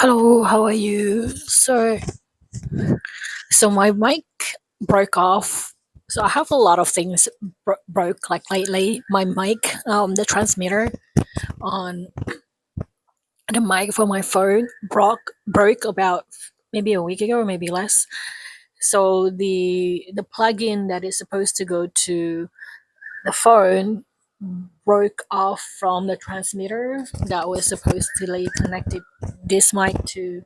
Hello, how are you? So my mic broke off. So I have a lot of things broke like lately. My mic, the transmitter on the mic for my phone broke about maybe a week ago or maybe less. So the plug-in that is supposed to go to the phone broke off from the transmitter that was supposed to like connected this mic to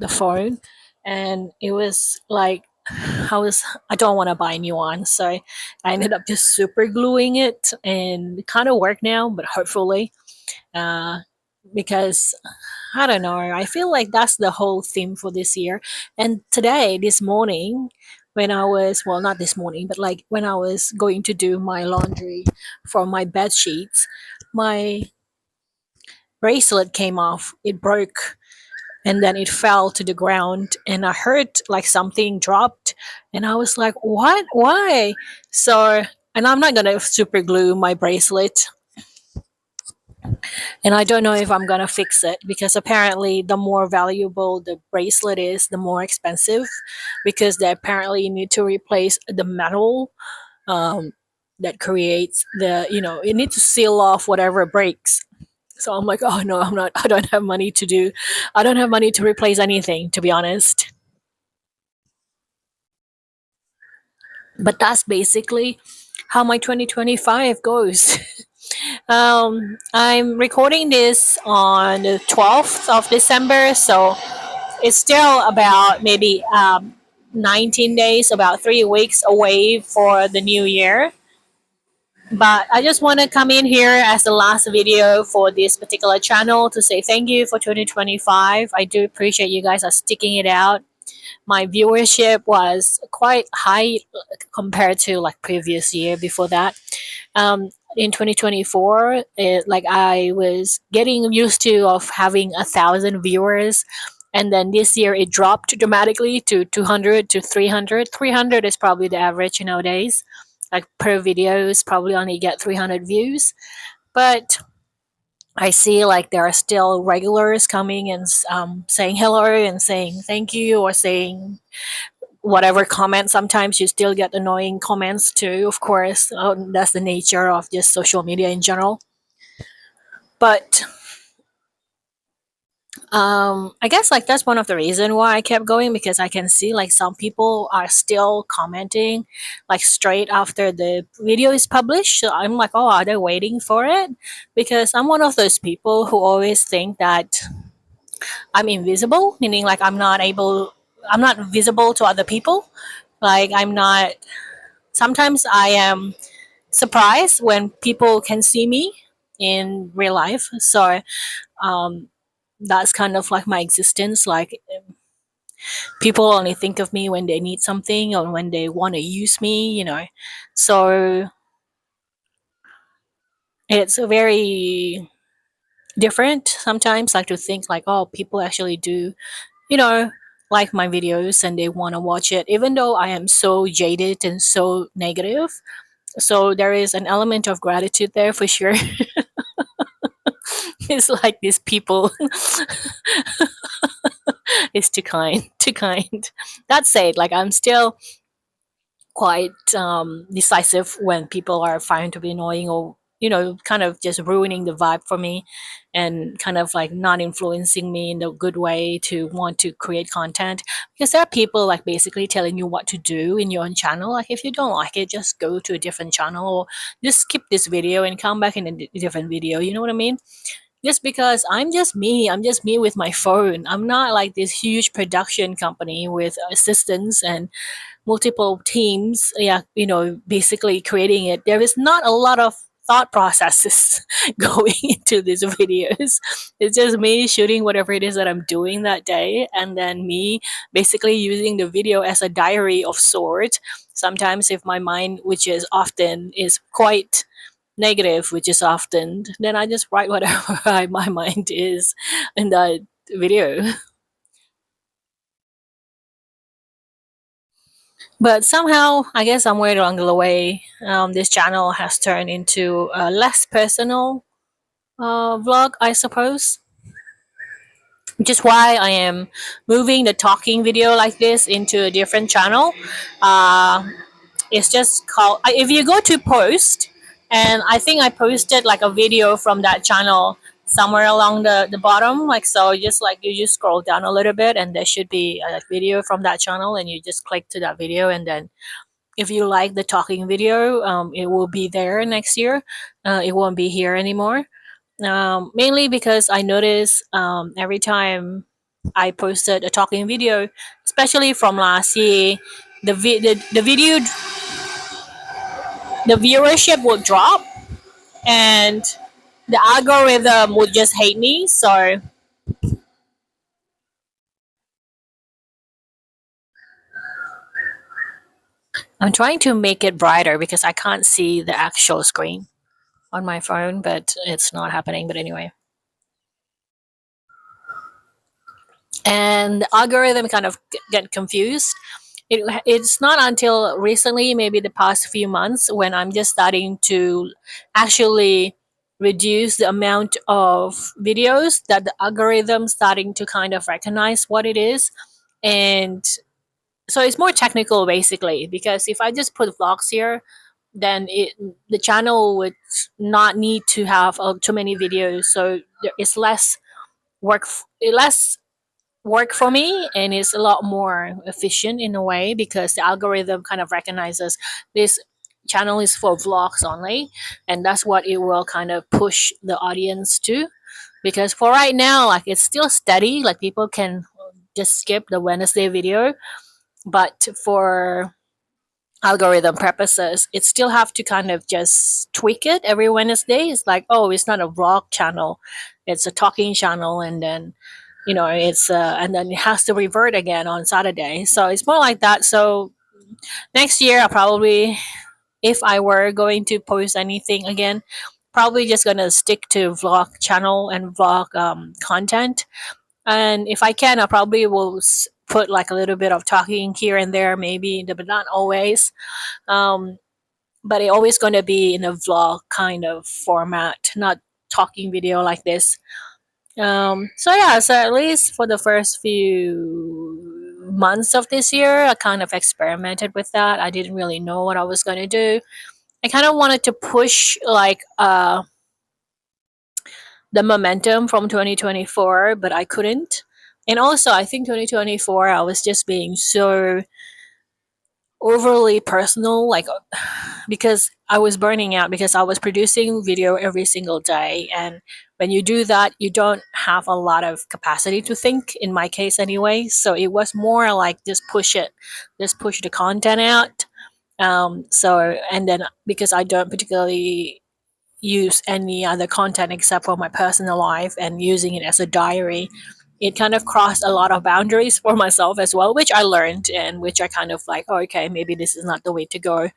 the phone, and it was like I don't want to buy a new one, so I ended up just super gluing it, and it kind of worked now, but hopefully, uh, because I don't know. I feel like that's the whole theme for this year. And today, this morning, when I was, well, not this morning, but like when I was going to do my laundry for my bed sheets, my bracelet came off. It broke and then it fell to the ground. And I heard like something dropped. And I was like, what? Why? So, and I'm not going to super glue my bracelet, and I don't know if I'm gonna fix it because apparently the more valuable the bracelet is, the more expensive, because they apparently need to replace the metal, um, that creates it needs to seal off whatever breaks. So I'm like, oh no, I'm not. I don't have money to do. I don't have money to replace anything, to be honest. But that's basically how my 2025 goes. I'm recording this on the 12th of December, so it's still about maybe 19 days, about 3 weeks away for the new year. But I just want to come in here as the last video for this particular channel to say thank you for 2025. I do appreciate you guys are sticking it out. My viewership was quite high compared to like previous year before that. In 2024, like I was getting used to of having 1,000 viewers, and then this year it dropped dramatically to 200 to 300. 300 is probably the average nowadays. Like per videos probably only get 300 views, but I see like there are still regulars coming and saying hello and saying thank you or saying whatever comments. Sometimes you still get annoying comments too, of course. That's the nature of just social media in general. But I guess like that's one of the reason why I kept going, because I can see like some people are still commenting like straight after the video is published. So I'm like, oh, are they waiting for it? Because I'm one of those people who always think that I'm invisible, meaning like I'm not visible to other people. Like I'm not. Sometimes I am surprised when people can see me in real life. So um, that's kind of like my existence. Like people only think of me when they need something or when they want to use me. So it's a very different sometimes, like to think like, oh, people actually do, you know, like my videos and they want to watch it, even though I am so jaded and so negative. So there is an element of gratitude there for sure. It's like these people is too kind, too kind. That said, like I'm still quite decisive when people are finding to be annoying or kind of just ruining the vibe for me and kind of like not influencing me in the good way to want to create content, because there are people like basically telling you what to do in your own channel. Like if you don't like it, just go to a different channel or just skip this video and come back in a different video, you know what I mean? Just because I'm just me with my phone. I'm not like this huge production company with assistants and multiple teams, yeah, basically creating it. There is not a lot of thought processes going into these videos. It's just me shooting whatever it is that I'm doing that day, and then me basically using the video as a diary of sort. Sometimes if my mind, which is often is quite negative, which is often, then I just write whatever my mind is in that video. But somehow, I guess somewhere along the way, this channel has turned into a less personal vlog, I suppose. which is why I am moving the talking video like this into a different channel. Uh, it's just called, if you go to post, and I think I posted like a video from that channel somewhere along the bottom, like so, just like you just scroll down a little bit and there should be a video from that channel, and you just click to that video, and then if you like the talking video, it will be there next year. It won't be here anymore. Mainly because I notice every time I posted a talking video, especially from last year, the video, the viewership would drop, and the algorithm would just hate me. So I'm trying to make it brighter because I can't see the actual screen on my phone, but it's not happening. But anyway, and the algorithm kind of get confused. It's not until recently, maybe the past few months, when I'm just starting to actually reduce the amount of videos that the algorithm starting to kind of recognize what it is. And so it's more technical basically, because if I just put vlogs here, then the channel would not need to have too many videos, so there is less work for me, and it's a lot more efficient in a way, because the algorithm kind of recognizes this channel is for vlogs only, and that's what it will kind of push the audience to. Because for right now, like it's still steady, like people can just skip the Wednesday video, but for algorithm purposes, it still have to kind of just tweak it every Wednesday. It's like, oh, it's not a vlog channel, it's a talking channel, and then it's and then it has to revert again on Saturday. So it's more like that. So next year I probably, if I were going to post anything again, probably just gonna stick to vlog channel and vlog content. And if I can, I probably will put like a little bit of talking here and there, maybe, but not always. um, but it always going to be in a vlog kind of format, not talking video like this. So yeah, so at least for the first few months of this year, I kind of experimented with that. I didn't really know what I was going to do. I kind of wanted to push like the momentum from 2024, but I couldn't. And also, I think 2024, I was just being so overly personal, like because I was burning out, because I was producing video every single day. And when you do that, you don't have a lot of capacity to think, in my case anyway. So it was more like just push the content out. So, and then because I don't particularly use any other content except for my personal life and using it as a diary, it kind of crossed a lot of boundaries for myself as well, which I learned, and which I kind of like, oh, okay, maybe this is not the way to go,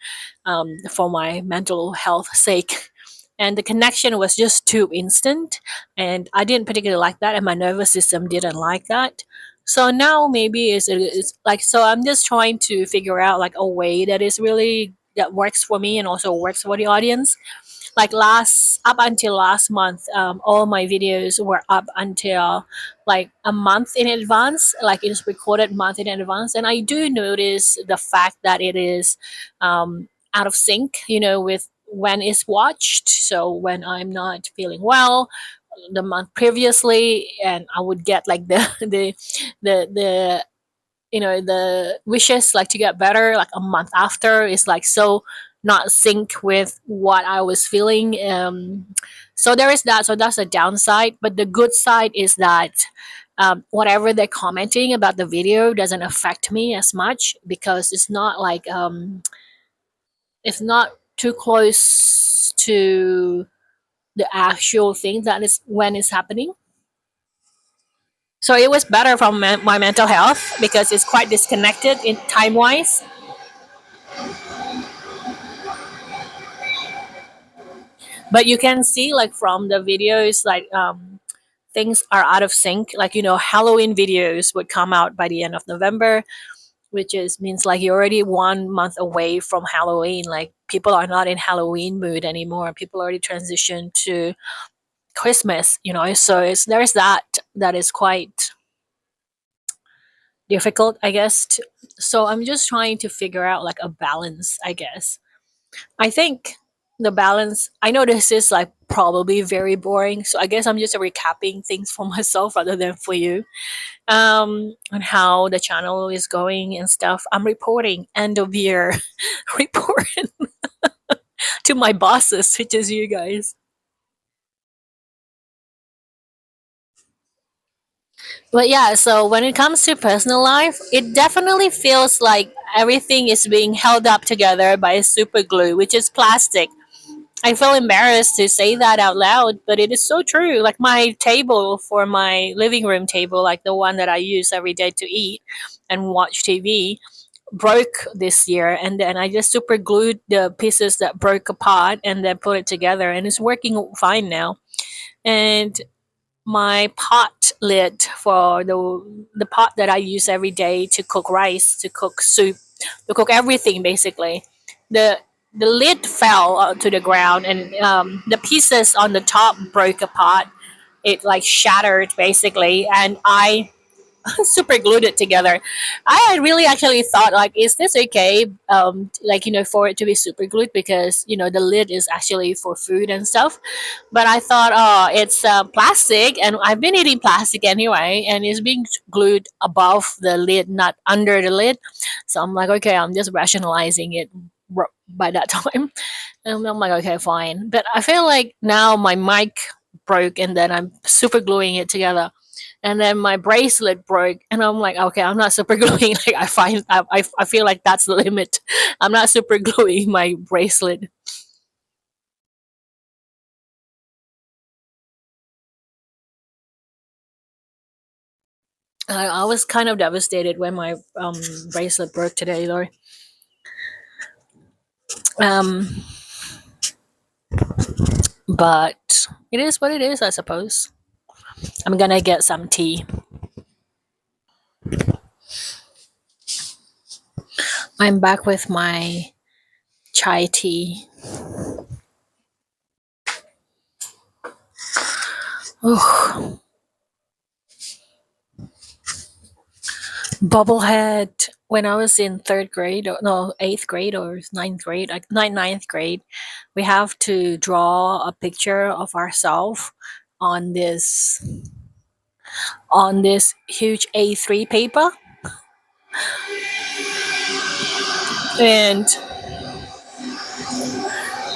for my mental health sake. And the connection was just too instant, and I didn't particularly like that, and my nervous system didn't like that. So now maybe it's like, so I'm just trying to figure out like a way that is really that works for me and also works for the audience. Like last up until last month, all my videos were up until like a month in advance, like it is recorded month in advance. And I do notice the fact that it is out of sync, with when it's watched. So when I'm not feeling well the month previously, and I would get like the the the wishes like to get better like a month after, is like so not sync with what I was feeling. So there is that. So that's a downside, but the good side is that whatever they're commenting about the video doesn't affect me as much, because it's not like it's not too close to the actual thing that is when it's happening. So it was better from my mental health, because it's quite disconnected in time wise. But you can see like from the videos, like things are out of sync. Like Halloween videos would come out by the end of November, which is means like you're already 1 month away from Halloween. Like people are not in Halloween mood anymore. People already transitioned to Christmas, so there's that is quite difficult, I guess. So I'm just trying to figure out like a balance, I guess. I think the balance, I know this is like probably very boring, so I guess I'm just recapping things for myself rather than for you. On how the channel is going and stuff. I'm reporting end of year report to my bosses, which is you guys. But yeah, so when it comes to personal life, it definitely feels like everything is being held up together by super glue, which is plastic. I feel embarrassed to say that out loud, but it is so true. Like my table for my living room table, like the one that I use every day to eat and watch TV, broke this year. And then I just super glued the pieces that broke apart and then put it together, and it's working fine now. And my pot lid for the pot that I use every day to cook rice, to cook soup, to cook everything basically. The the lid fell to the ground, and the pieces on the top broke apart. It like shattered basically, and I super glued it together. I had really actually thought like, is this okay? Like for it to be super glued because the lid is actually for food and stuff. But I thought, oh, it's plastic, and I've been eating plastic anyway, and it's being glued above the lid, not under the lid. So I'm like, okay, I'm just rationalizing it by that time. And I'm like, okay, fine. But I feel like now my mic broke, and then I'm super gluing it together. And then my bracelet broke, and I'm like, okay, I'm not super gluing. Like I feel like that's the limit. I'm not super gluing my bracelet. I was kind of devastated when my bracelet broke today, though. Um, but it is what it is, I suppose. I'm gonna get some tea. I'm back with my chai tea. Oh, bubblehead. When I was in third grade, or no, eighth grade or ninth grade, like ninth grade, we have to draw a picture of ourselves on this on this huge A3 paper, and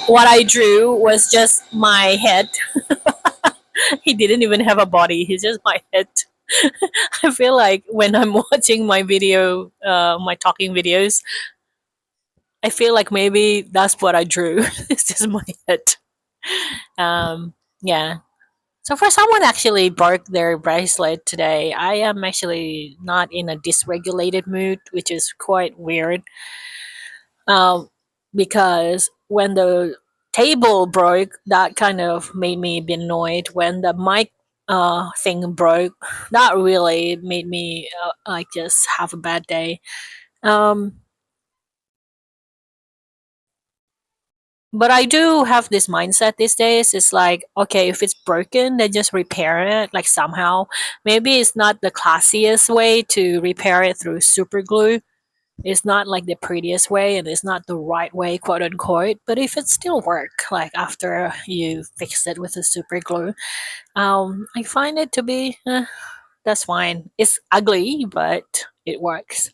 what I drew was just my head. He didn't even have a body. He's just my head. I feel like when I'm watching my video, my talking videos, I feel like maybe that's what I drew. It's just my head. Yeah. So for someone actually broke their bracelet today, I am actually not in a dysregulated mood, which is quite weird. Um, because when the table broke, that kind of made me a bit annoyed. When the mic thing broke, that really made me like just have a bad day. Um, but I do have this mindset these days. It's like, okay, if it's broken, then just repair it, like somehow. Maybe it's not the classiest way to repair it through super glue. It's not like the prettiest way, and it's not the right way, quote unquote. But if it still work, like after you fix it with the super glue, I find it to be that's fine. It's ugly, but it works.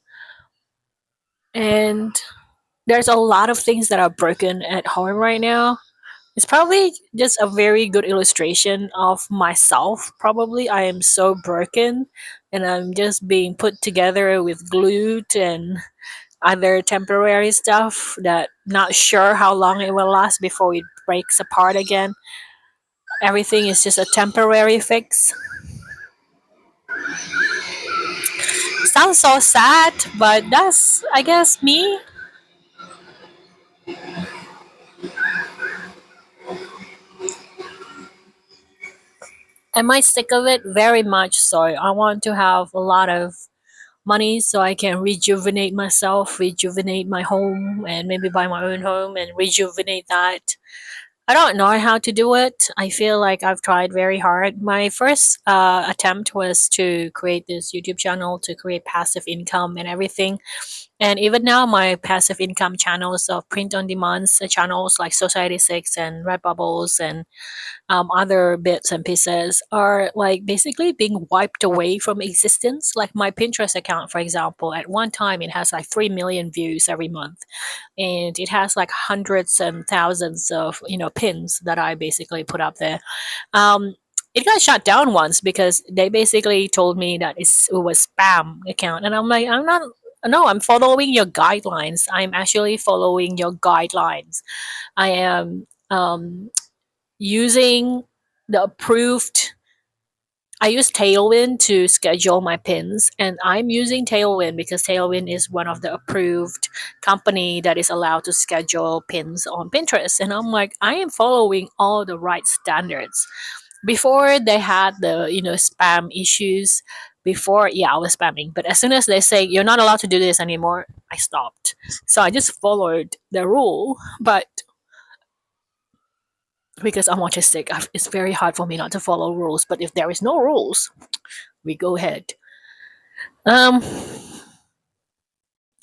And there's a lot of things that are broken at home right now. It's probably just a very good illustration of myself. Probably I am so broken, and I'm just being put together with glue and other temporary stuff that not sure how long it will last before it breaks apart again. Everything is just a temporary fix. Sounds so sad, but that's, I guess, me. I might stick of it very much so. I want to have a lot of money so I can rejuvenate myself, rejuvenate my home, and maybe buy my own home and rejuvenate that. I don't know how to do it. I feel like I've tried very hard. My first attempt was to create this YouTube channel to create passive income and everything. And even now, my passive income channels of print on demand channels like Society 6 and Redbubbles and other bits and pieces are like basically being wiped away from existence. Like my Pinterest account, for example, at one time it has like 3 million views every month, and it has like hundreds and thousands of pins that I basically put up there. Um, it got shut down once because they basically told me that it was spam account, and I'm like, I'm not. No, I'm following your guidelines. I'm actually following your guidelines. I am using the approved. I use Tailwind to schedule my pins, and I'm using Tailwind because Tailwind is one of the approved company that is allowed to schedule pins on Pinterest. And I'm like, I am following all the right standards. Before they had the spam issues, before yeah I was spamming, but as soon as they say you're not allowed to do this anymore, I stopped. So I just followed the rule, but because I'm autistic, it's very hard for me not to follow rules. But if there is no rules, we go ahead. Um,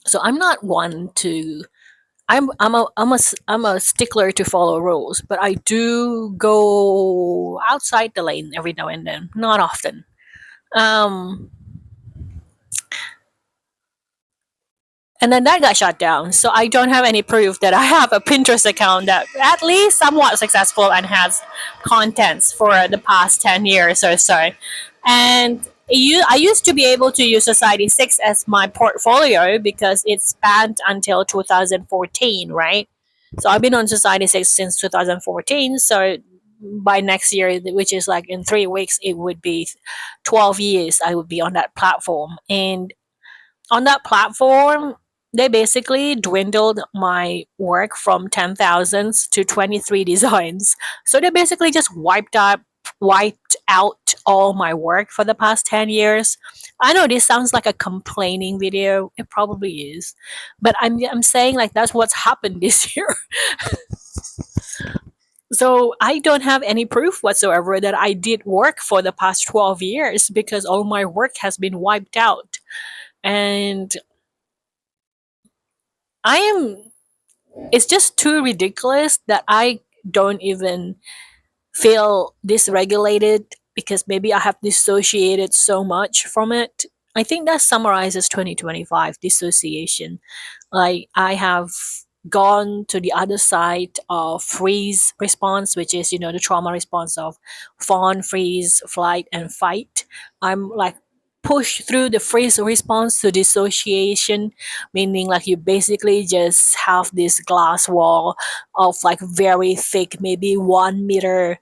so I'm not one to. I'm a stickler to follow rules, but I do go outside the lane every now and then. Not often. Um, and then that got shut down. So I don't have any proof that I have a Pinterest account that at least somewhat successful and has contents for the past 10 years or so. And I used to be able to use Society 6 as my portfolio because it spanned until 2014, right? So I've been on Society 6 since 2014. So by next year, which is like in 3 weeks, it would be 12 years I would be on that platform. And on that platform, they basically dwindled my work from 10,000 to 23 designs. So they basically just wiped out all my work for the past 10 years. I know this sounds like a complaining video. It probably is. But I'm saying like that's what's happened this year. So I don't have any proof whatsoever that I did work for the past 12 years because all my work has been wiped out. And I am it's just too ridiculous that I don't even feel dysregulated because maybe I have dissociated so much from it. I think that summarizes 2025 dissociation. Like I have gone to the other side of freeze response, which is the trauma response of fawn, freeze, flight, and fight. I'm like push through the freeze response to dissociation, meaning like you basically just have this glass wall of like very thick, maybe 1 meter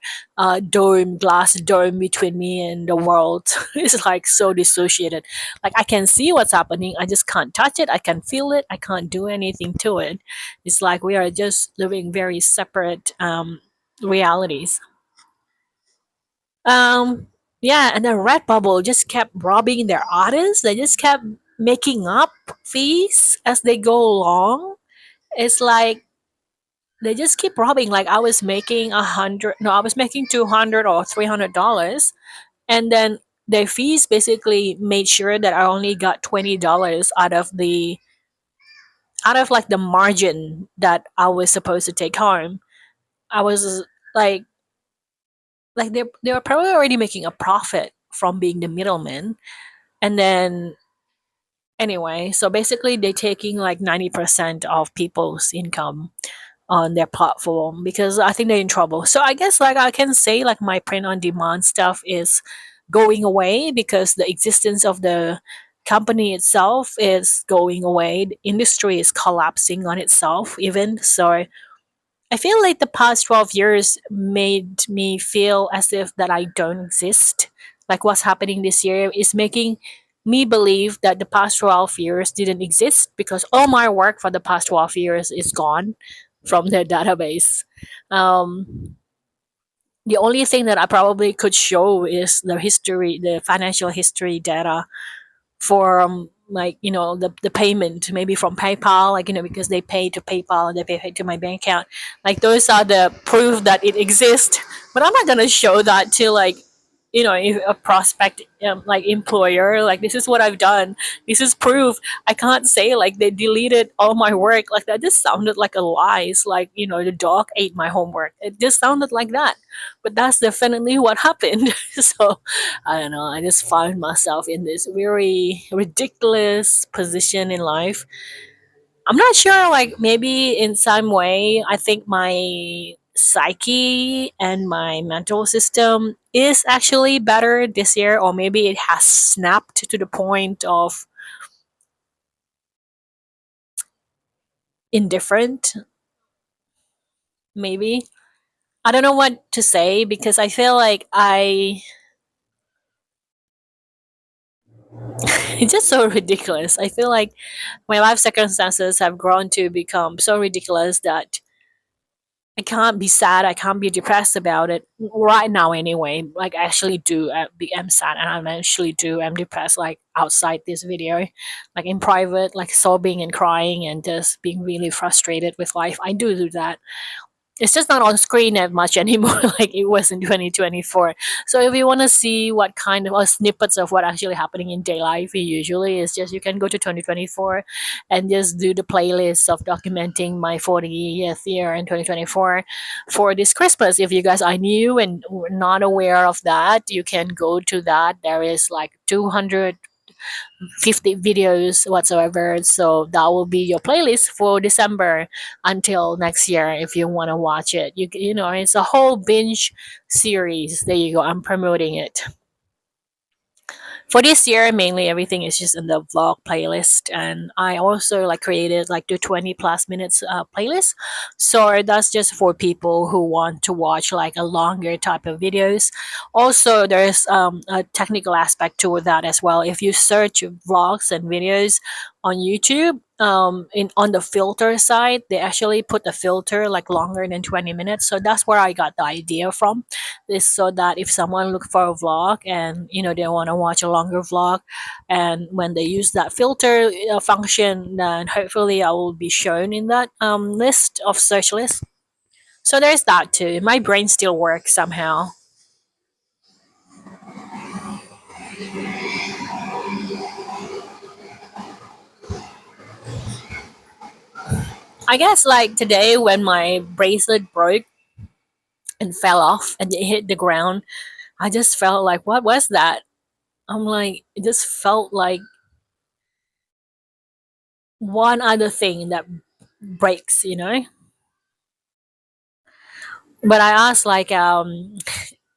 glass dome between me and the world. It's like so dissociated. Like I can see what's happening, I just can't touch it, I can feel it, I can't do anything to it. It's like we are just living very separate realities. um yeah, and then Redbubble just kept robbing their artists. They just kept making up fees as they go along. It's like they just keep robbing. Like I was making 100, no, I was making 200 or $300, and then their fees basically made sure that I only got $20 out of like the margin that I was supposed to take home. I was like they were probably already making a profit from being the middleman. And then anyway, so basically they're taking like 90% of people's income on their platform because I think they're in trouble. So I guess like I can say like my print on demand stuff is going away because the existence of the company itself is going away. The industry is collapsing on itself even. So I feel like the past 12 years made me feel as if that I don't exist. Like what's happening this year is making me believe that the past 12 years didn't exist because all my work for the past 12 years is gone from the database. Um, the only thing that I probably could show is the financial history data for like the payment maybe from PayPal, like because they pay to PayPal and they pay to my bank account. Like those are the proof that it exists. But I'm not gonna show that to like if a prospect like employer, like this is what I've done, this is proof. I can't say like they deleted all my work. Like that just sounded like a lies, like the dog ate my homework. It just sounded like that, but that's definitely what happened. So I don't know, I just found myself in this very ridiculous position in life. I'm not sure, like maybe in some way, I think my psyche and my mental system is actually better this year, or maybe it has snapped to the point of indifferent, maybe. I don't know what to say because I feel like it's just so ridiculous. I feel like my life circumstances have grown to become so ridiculous that I can't be sad. I can't be depressed about it right now. Anyway, like I actually do. I'm sad, and I actually do. I'm depressed. Like outside this video, like in private, like sobbing and crying and just being really frustrated with life. I do that. It's just not on screen that much anymore like it was in 2024. So if you want to see what kind of snippets of what actually happening in day life, usually is just you can go to 2024 and just do the playlist of documenting my 40th year in 2024 for this Christmas. If you guys are new and not aware of that, you can go to that. There is like 250 videos whatsoever. So that will be your playlist for December until next year if you want to watch it. It's a whole binge series. There you go. I'm promoting it. For this year, mainly everything is just in the vlog playlist, and I also like created like the 20 plus minutes playlist. So that's just for people who want to watch like a longer type of videos. Also, there's a technical aspect to that as well. If you search vlogs and videos on YouTube, in on the filter side, they actually put the filter like longer than 20 minutes. So that's where I got the idea from, is so that if someone look for a vlog and they want to watch a longer vlog, and when they use that filter function, then hopefully I will be shown in that list of search list. So there's that too. My brain still works somehow. I guess like today when my bracelet broke and fell off and it hit the ground, I just felt like, what was that? I'm like, it just felt like one other thing that breaks. But I asked like AI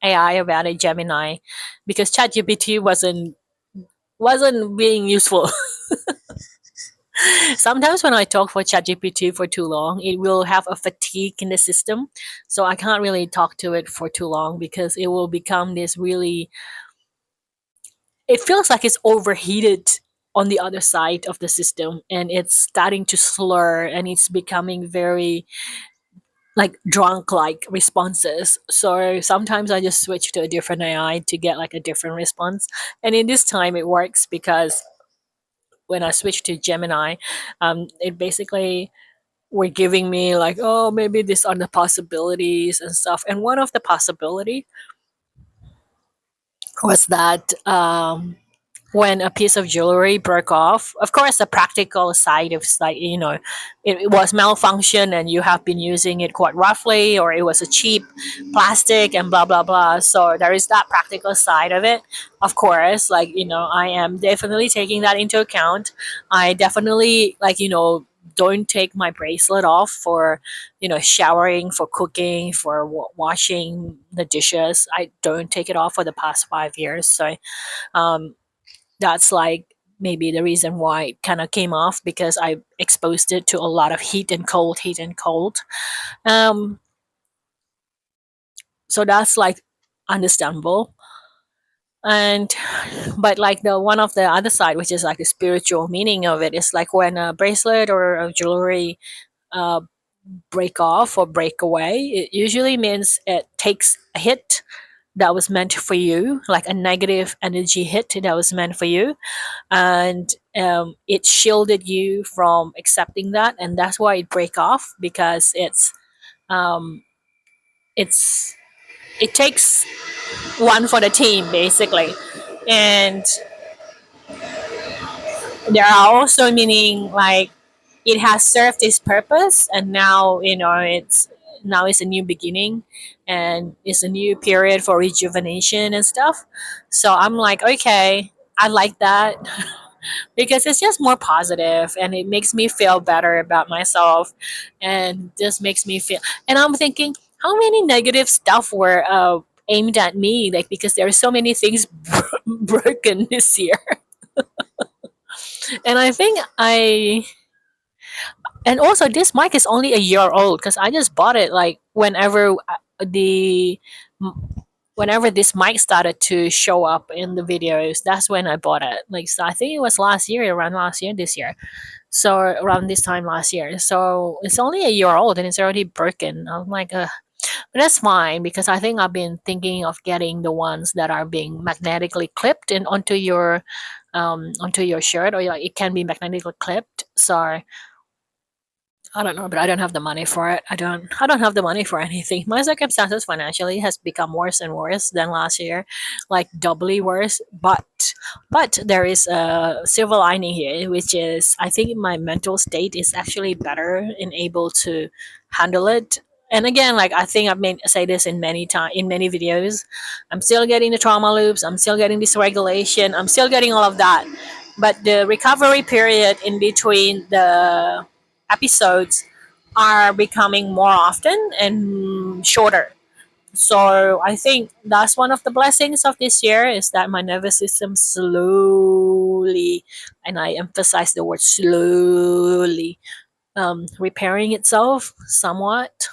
about it, Gemini, because ChatGPT wasn't being useful. Sometimes when I talk for ChatGPT for too long, it will have a fatigue in the system, so I can't really talk to it for too long because it will become this really. It feels like it's overheated on the other side of the system, and it's starting to slur, and it's becoming very like drunk like responses. So sometimes I just switch to a different AI to get like a different response. And in this time it works because when I switched to Gemini, it basically were giving me like, oh, maybe these are the possibilities and stuff. And one of the possibility was that when a piece of jewelry broke off. Of course, the practical side of like it was malfunction and you have been using it quite roughly, or it was a cheap plastic and blah blah blah. So there is that practical side of it. Of course, like I am definitely taking that into account. I definitely like don't take my bracelet off for showering, for cooking, for washing the dishes. I don't take it off for the past 5 years. So um that's like maybe the reason why it kind of came off, because I exposed it to a lot of heat and cold. Um, so that's like understandable. And but like the one of the other side, which is like the spiritual meaning of it, is like when a bracelet or a jewelry uh, break off or break away, it usually means it takes a hit, that was meant for you, like a negative energy hit that was meant for you, and it shielded you from accepting that, and that's why it break off, because um, it's it takes one for the team basically. And there are also meaning like it has served its purpose, and now it's a new beginning, and it's a new period for rejuvenation and stuff. So I'm like, okay, I like that because it's just more positive and it makes me feel better about myself, and just makes me feel. And I'm thinking, how many negative stuff were aimed at me, like because there are so many things broken this year. And I think I and also this mic is only a year old because I just bought it like the whenever this mic started to show up in the videos. That's when I bought it. Like, so I think it was last year, around last year, this year. So around this time last year. So it's only a year old and it's already broken. I'm like, but that's fine because I think I've been thinking of getting the ones that are being magnetically clipped in onto your shirt, or like it can be magnetically clipped. So I don't know, but I don't have the money for it. I don't have the money for anything. My circumstances financially has become worse and worse than last year, like doubly worse. But there is a silver lining here, which is I think my mental state is actually better and able to handle it. And again, like I think I've made say this in many videos. I'm still getting the trauma loops, I'm still getting dysregulation, I'm still getting all of that. But the recovery period in between the episodes are becoming more often and shorter. So I think that's one of the blessings of this year is that my nervous system slowly, and I emphasize the word slowly, repairing itself somewhat.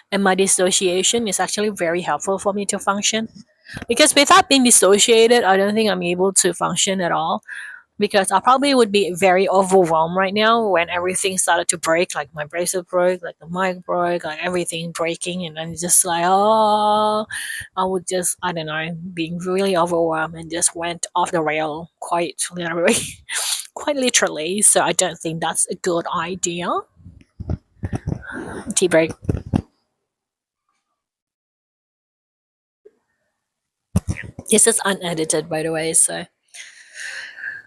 And my dissociation is actually very helpful for me to function. Because without being dissociated, I don't think I'm able to function at all, because I probably would be very overwhelmed right now when everything started to break, like my bracelet broke, like the mic broke, like everything breaking, and I'm just like, oh, I would just, I don't know, being really overwhelmed and just went off the rail quite literally, quite literally. So I don't think that's a good idea. Tea break. This is unedited, by the way. So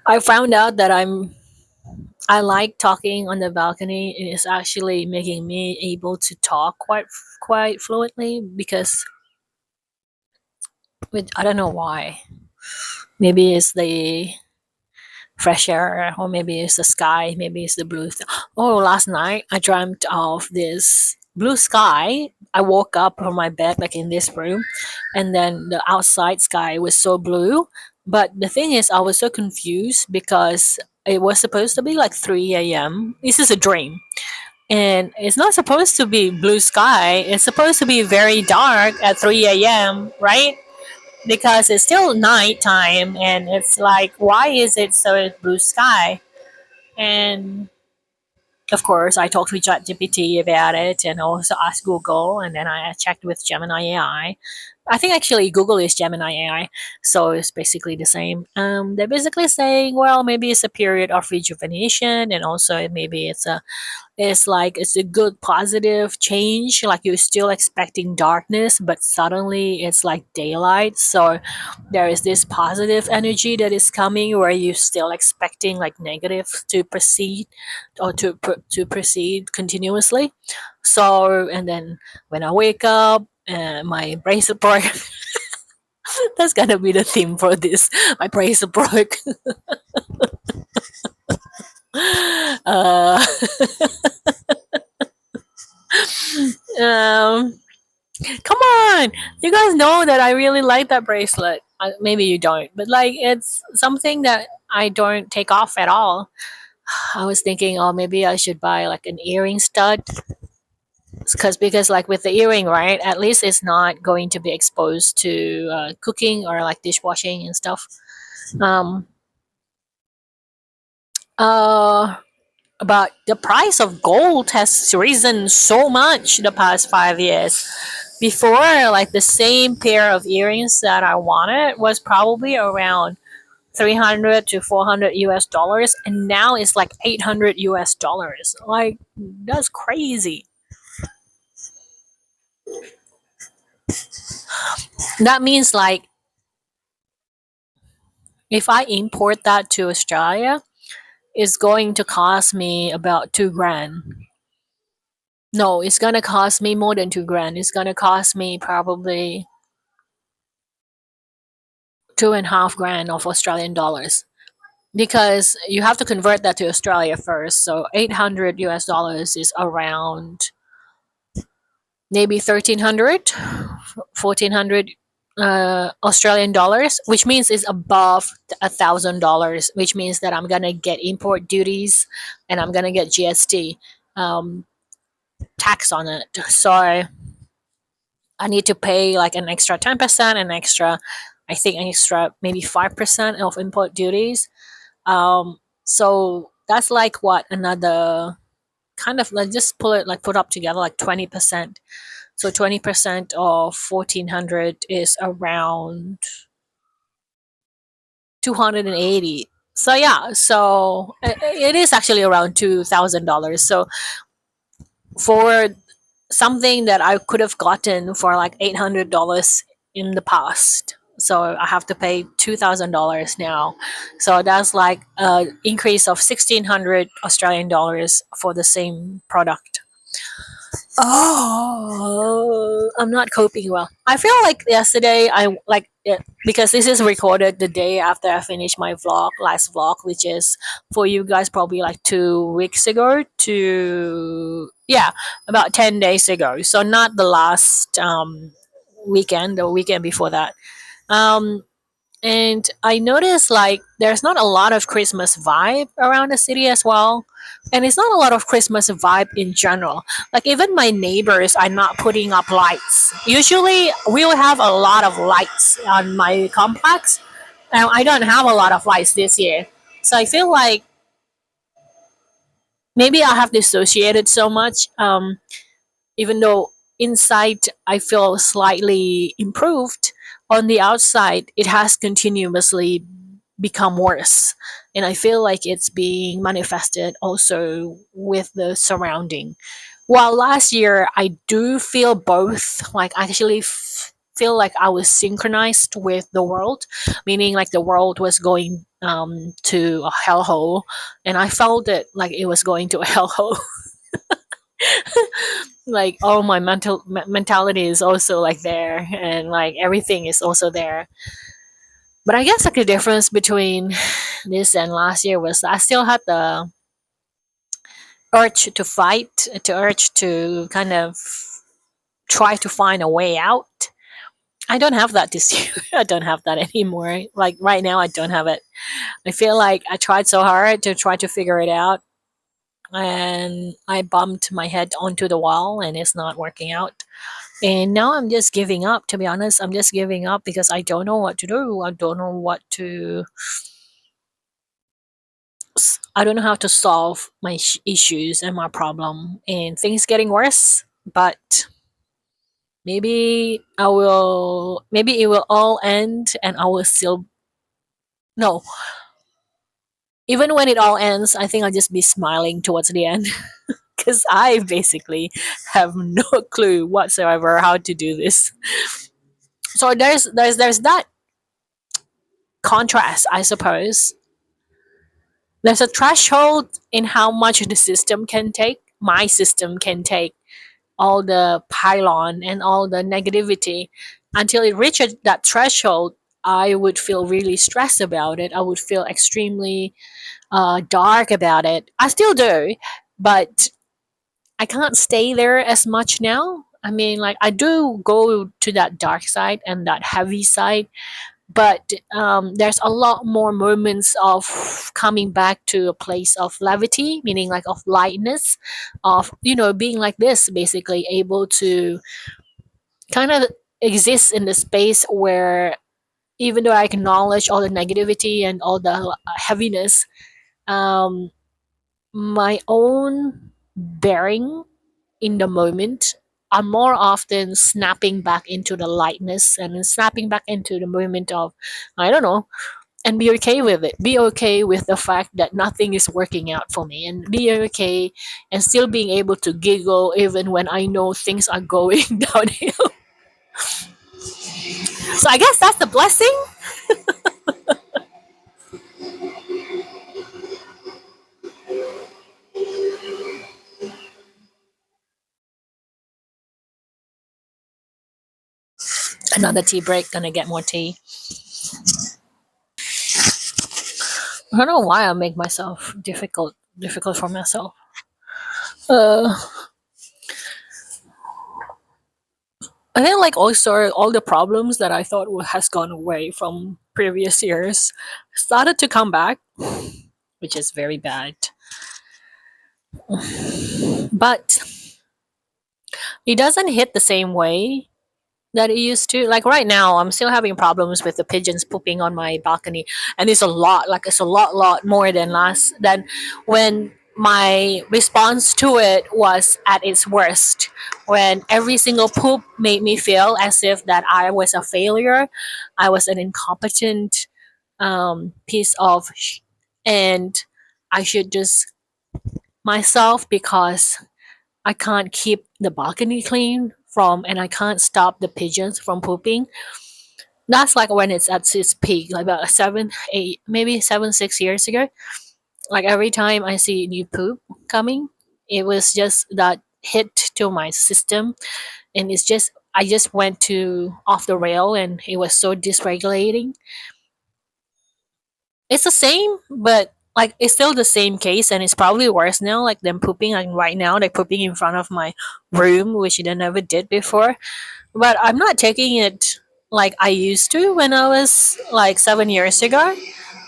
I found out that I like talking on the balcony. It is actually making me able to talk quite fluently because I don't know why. Maybe it's the fresh air, or maybe it's the sky, maybe it's the blue. Oh, last night I dreamt of this blue sky. I woke up from my bed like in this room, and then the outside sky was so blue. But the thing is, I was so confused because it was supposed to be like 3 a.m. This is a dream, and it's not supposed to be blue sky. It's supposed to be very dark at 3 a.m., right? Because it's still nighttime, and it's like, why is it so blue sky? And of course, I talked to ChatGPT about it and also asked Google, and then I checked with Gemini AI. I think actually Google is Gemini AI, so it's basically the same. They're basically saying, well, maybe it's a period of rejuvenation, and also maybe it's a good positive change, like you're still expecting darkness but suddenly it's like daylight. So there is this positive energy that is coming where you're still expecting like negative to proceed, or to proceed continuously. So and then when I wake up, my bracelet broke. That's gonna be the theme for this. My bracelet broke. uh, um Come on, you guys know that I really like that bracelet. Maybe you don't, but like it's something that I don't take off at all. I was thinking, oh, maybe I should buy like an earring stud, because like with the earring, right? At least it's not going to be exposed to cooking or like dishwashing and stuff. Um, uh, but the price of gold has risen so much the past 5 years. Before, like the same pair of earrings that I wanted was probably around 300 to 400 US dollars, and now it's like 800 US dollars. Like, that's crazy. That means like if I import that to Australia, it's going to cost me about 2 grand. No, it's gonna cost me more than 2 grand. It's gonna cost me probably 2.5 grand of Australian dollars, because you have to convert that to Australia first. So 800 US dollars is around maybe 1300, 1400 Australian dollars, which means it's above $1,000, which means that I'm gonna get import duties and I'm gonna get GST tax on it. So I need to pay like an extra 10%, an extra, I think, an extra maybe 5% of import duties. So that's like what another kind of like just pull it like put up together like 20%. So 20% of 1400 is around 280. So yeah, so it is actually around $2,000. So for something that I could have gotten for like $800 in the past, so I have to pay $2,000 now. So that's like an increase of 1,600 Australian dollars for the same product. Oh, I'm not coping well. I feel like yesterday I like it because this is recorded the day after I finished my vlog, last vlog, which is for you guys probably like 2 weeks ago to, yeah, about 10 days ago. So not the last weekend, the weekend before that. Um, and I noticed like there's not a lot of Christmas vibe around the city as well. And it's not a lot of Christmas vibe in general. Like even my neighbors are not putting up lights. Usually we'll have a lot of lights on my complex. And I don't have a lot of lights this year. So I feel like maybe I have dissociated so much. Even though inside I feel slightly improved, on the outside it has continuously become worse. And I feel like it's being manifested also with the surrounding. While last year I do feel both, like I actually feel like I was synchronized with the world, meaning like the world was going to a hellhole, and I felt it like it was going to a hellhole. Like all my mentality is also like there, and like everything is also there. But I guess like the difference between this and last year was I still had the urge to fight, to urge to kind of try to find a way out. I don't have that this year. I don't have that anymore. Like right now I don't have it. I feel like I tried so hard to try to figure it out, and I bumped my head onto the wall and it's not working out. And now I'm just giving up, to be honest. I'm just giving up because I don't know what to do. I don't know how to solve my issues and my problem. And things getting worse, but maybe it will all end and I will still, no, even when it all ends, I think I'll just be smiling towards the end. Because I basically have no clue whatsoever how to do this. So there's that contrast, I suppose. There's a threshold in how much the system can take. My system can take all the pylon and all the negativity. Until it reaches that threshold, I would feel really stressed about it. I would feel extremely dark about it. I still do, but I can't stay there as much now. I mean, like, I do go to that dark side and that heavy side, but there's a lot more moments of coming back to a place of levity, meaning like of lightness, of, being like this, basically able to kind of exist in the space where even though I acknowledge all the negativity and all the heaviness, um, my own bearing in the moment I'm more often snapping back into the lightness and then snapping back into the moment of, I don't know, and be okay with it. Be okay with the fact that nothing is working out for me, and be okay and still being able to giggle even when I know things are going downhill. So I guess that's the blessing. Another tea break, gonna get more tea. I don't know why I make myself difficult for myself. Uh, I think like also all the problems that I thought has gone away from previous years started to come back, which is very bad. But it doesn't hit the same way that it used to. Like right now, I'm still having problems with the pigeons pooping on my balcony, and it's a lot. Like it's a lot more than than when my response to it was at its worst. When every single poop made me feel as if that I was a failure, I was an incompetent piece of, and I should just myself because I can't keep the balcony clean from, and I can't stop the pigeons from pooping. That's like when it's at its peak, like about 7, 8, maybe 7, 6 years ago. Like every time I see new poop coming, it was just that hit to my system, and it's just I just went to off the rail, and it was so dysregulating. It's the same, but like it's still the same case, and it's probably worse now. Like them pooping, like right now, they're pooping in front of my room, which they never did before. But I'm not taking it like I used to when I was like 7 years ago.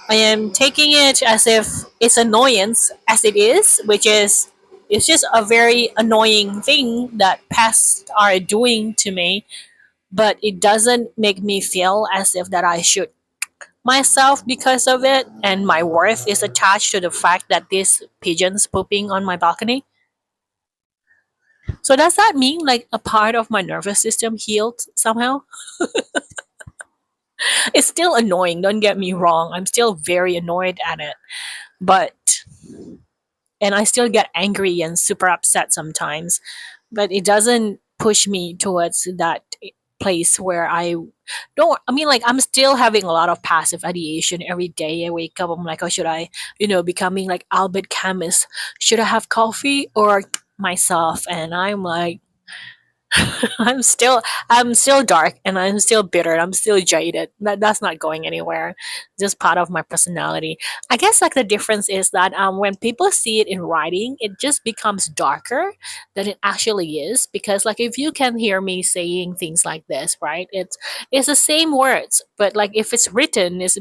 I am taking it as if it's annoyance as it is, which is it's just a very annoying thing that pests are doing to me, but it doesn't make me feel as if that I should myself because of it, and my worth is attached to the fact that this pigeon's pooping on my balcony. So does that mean like a part of my nervous system healed somehow? It's still annoying, don't get me wrong. I'm still very annoyed at it. But and I still get angry and super upset sometimes, but it doesn't push me towards that place where I don't. I mean, like I'm still having a lot of passive ideation every day. I wake up, I'm like, oh, should I, becoming like Albert Camus? Should I have coffee or myself? And I'm like, I'm still dark and I'm still bitter. I'm still jaded. That's not going anywhere. Just part of my personality. I guess like the difference is that when people see it in writing, it just becomes darker than it actually is. Because like if you can hear me saying things like this, right? It's the same words, but like if it's written, it's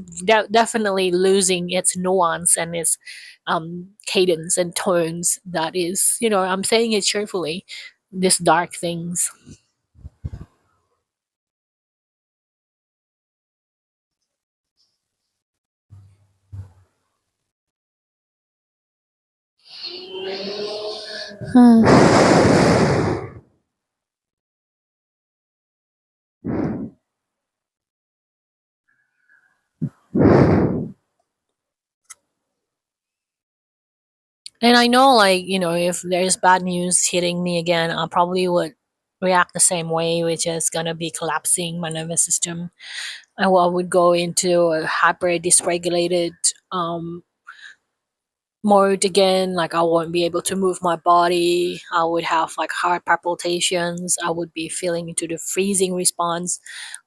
definitely losing its nuance and its cadence and tones. That is, I'm saying it cheerfully. These dark things. And I know, like, if there's bad news hitting me again, I probably would react the same way, which is gonna be collapsing my nervous system. I would go into a hyper dysregulated mode again. Like, I won't be able to move my body. I would have like heart palpitations. I would be feeling into the freezing response.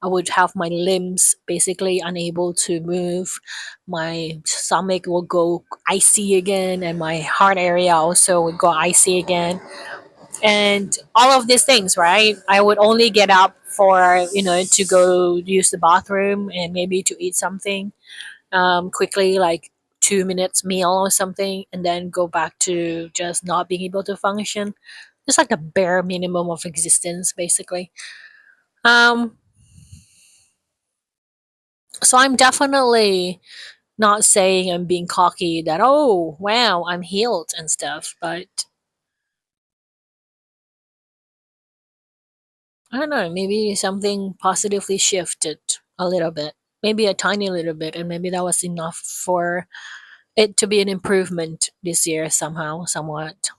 I would have my limbs basically unable to move. My stomach will go icy again, and my heart area also would go icy again. And all of these things, right? I would only get up for, to go use the bathroom and maybe to eat something quickly, like 2 minutes meal or something, and then go back to just not being able to function. Just like the bare minimum of existence, basically. Um, so I'm definitely not saying I'm being cocky that, oh, wow, I'm healed and stuff, but I don't know, maybe something positively shifted a little bit, maybe a tiny little bit, and maybe that was enough for it to be an improvement this year somehow, somewhat.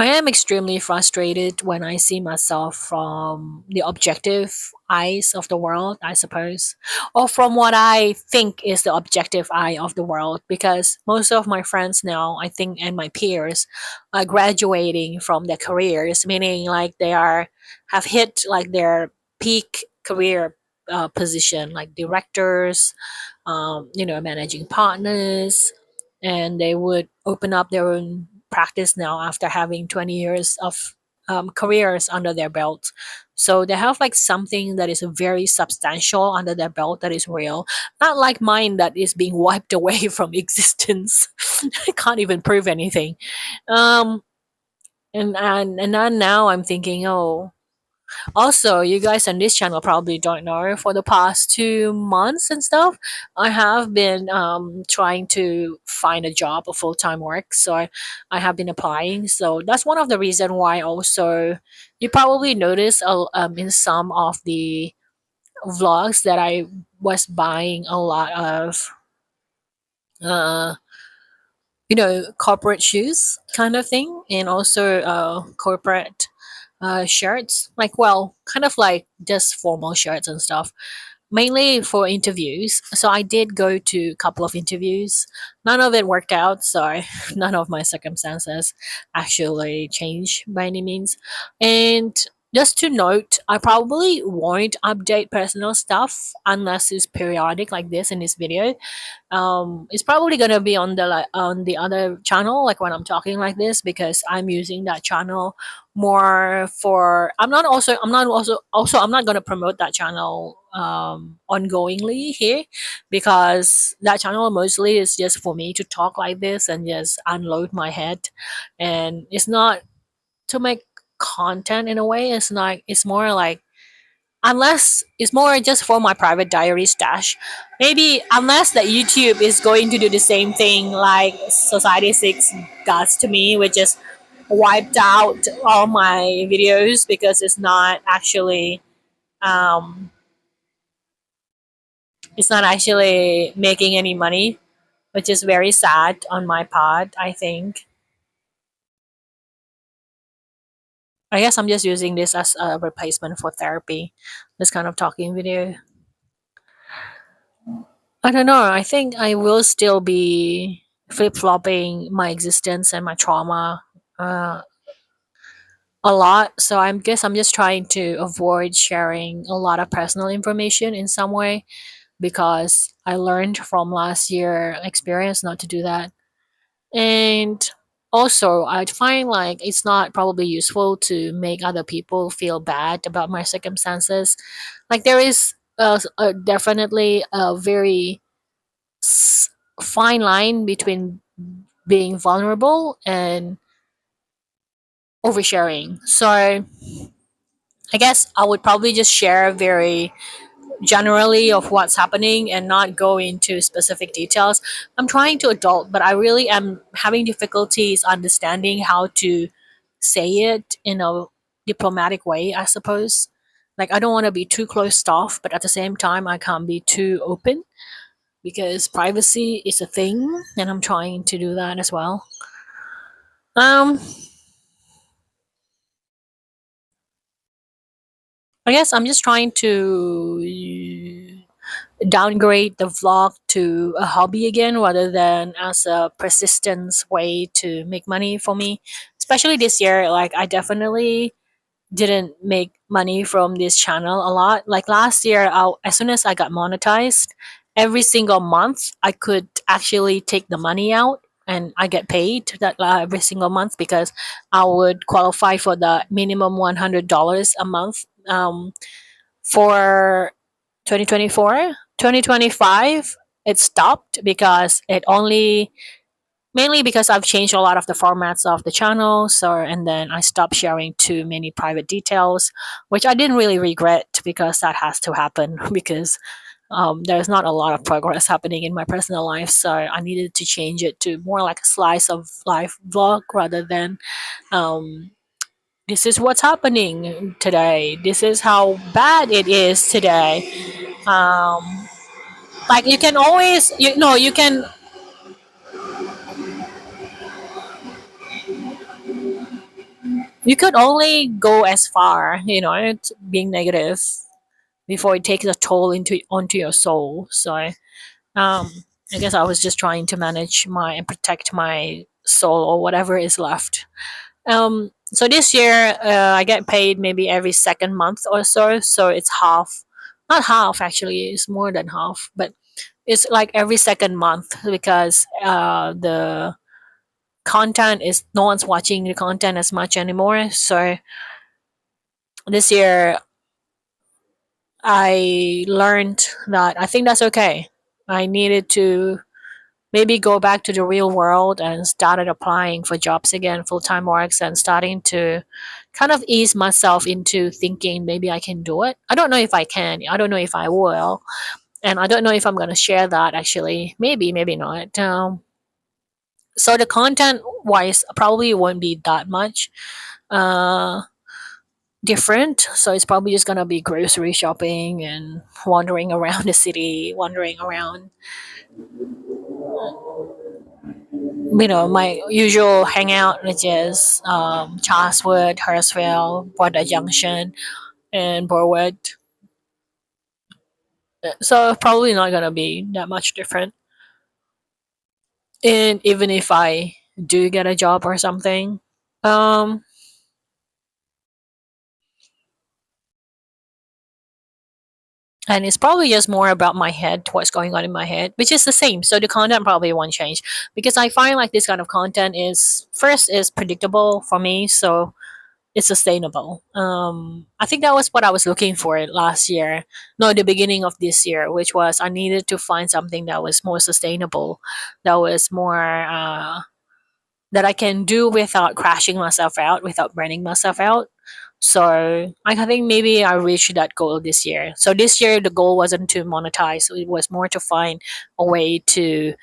I am extremely frustrated when I see myself from the objective eyes of the world, I suppose, or from what I think is the objective eye of the world, because most of my friends now, I think, and my peers are graduating from their careers, meaning like they are have hit like their peak career position, like directors, managing partners, and they would open up their own practice now after having 20 years of careers under their belt. So they have like something that is very substantial under their belt that is real, not like mine that is being wiped away from existence. I can't even prove anything. Um, and then now I'm thinking, oh, also, you guys on this channel probably don't know, for the past 2 months and stuff, I have been trying to find a job, a full time work. So I have been applying. So that's one of the reason why also you probably notice in some of the vlogs that I was buying a lot of uh, corporate shoes kind of thing, and also corporate shirts, like, well, kind of like just formal shirts and stuff, mainly for interviews. So I did go to a couple of interviews. None of it worked out, so none of my circumstances actually changed by any means. And just to note, I probably won't update personal stuff unless it's periodic like this in this video. It's probably gonna be on the on the other channel, like when I'm talking like this, because I'm using that channel more for, I'm not gonna promote that channel ongoingly here, because that channel mostly is just for me to talk like this and just unload my head, and it's not to make content in a way. It's not, it's more like, unless it's more just for my private diary stash, maybe, unless that YouTube is going to do the same thing like Society 6 does to me, which is wiped out all my videos because um it's not actually making any money, which is very sad on my part, I think. I guess I'm just using this as a replacement for therapy, this kind of talking video. I don't know. I think I will still be flip flopping my existence and my trauma uh, a lot. So I guess I'm just trying to avoid sharing a lot of personal information in some way, because I learned from last year experience not to do that. And also, I find like it's not probably useful to make other people feel bad about my circumstances. Like there is definitely a very s- fine line between being vulnerable and oversharing. So I guess I would probably just share very generally of what's happening and not go into specific details. I'm trying to adult, but I really am having difficulties understanding how to say it in a diplomatic way, I suppose. Like, I don't want to be too closed off, but at the same time I can't be too open, because privacy is a thing, and I'm trying to do that as well. Um, I guess I'm just trying to downgrade the vlog to a hobby again, rather than as a persistence way to make money for me. Especially this year, like I definitely didn't make money from this channel a lot. Like last year, as soon as I got monetized, every single month I could actually take the money out and I get paid that every single month, because I would qualify for the minimum $100 a month for 2024. 2025, it stopped because it only, mainly because I've changed a lot of the formats of the channel. So, and then I stopped sharing too many private details, which I didn't really regret, because that has to happen because There's not a lot of progress happening in my personal life, so I needed to change it to more like a slice of life vlog rather than um, this is what's happening today. This is how bad it is today. Um, like you can always, you know, you could only go as far, you know, it's being negative before it takes a toll into onto your soul. So I guess I was just trying to manage my and protect my soul or whatever is left. So this year, I get paid maybe every second month or so. So it's half, not half actually, it's more than half, but it's like every second month because the content is no one's watching the content as much anymore. So this year, I learned that I think that's okay. I needed to maybe go back to the real world and started applying for jobs again, full time works, and starting to kind of ease myself into thinking maybe I can do it. I don't know if I can. I don't know if I will. And I don't know if I'm going to share that actually. Maybe, maybe not. So the content wise probably won't be that much uh, different. So it's probably just going to be grocery shopping and wandering around the city, wandering around, you know, my usual hangout, which is Chatswood, Hurstville, Border Junction, and Borwood. So probably not gonna be that much different. And even if I do get a job or something, um, and it's probably just more about my head, what's going on in my head, which is the same. So the content probably won't change because I find like this kind of content is first is predictable for me, so it's sustainable. I think that was what I was looking for last year, no, the beginning of this year, which was I needed to find something that was more sustainable, that was more that I can do without crashing myself out, without burning myself out. So I think maybe I reached that goal this year. So this year the goal wasn't to monetize; it was more to find a way to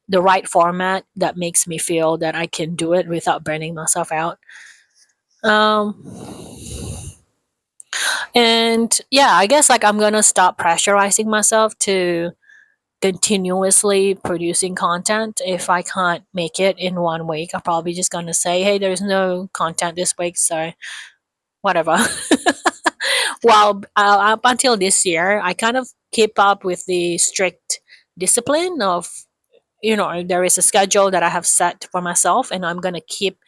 the right format that makes me feel that I can do it without burning myself out. Um, And yeah, I guess like I'm gonna stop pressurizing myself to continuously producing content. If I can't make it in 1 week, I'm probably just gonna say, hey, there's no content this week, so whatever. Well, up until this year, I kind of keep up with the strict discipline of, you know, there is a schedule that I have set for myself, and I'm gonna keep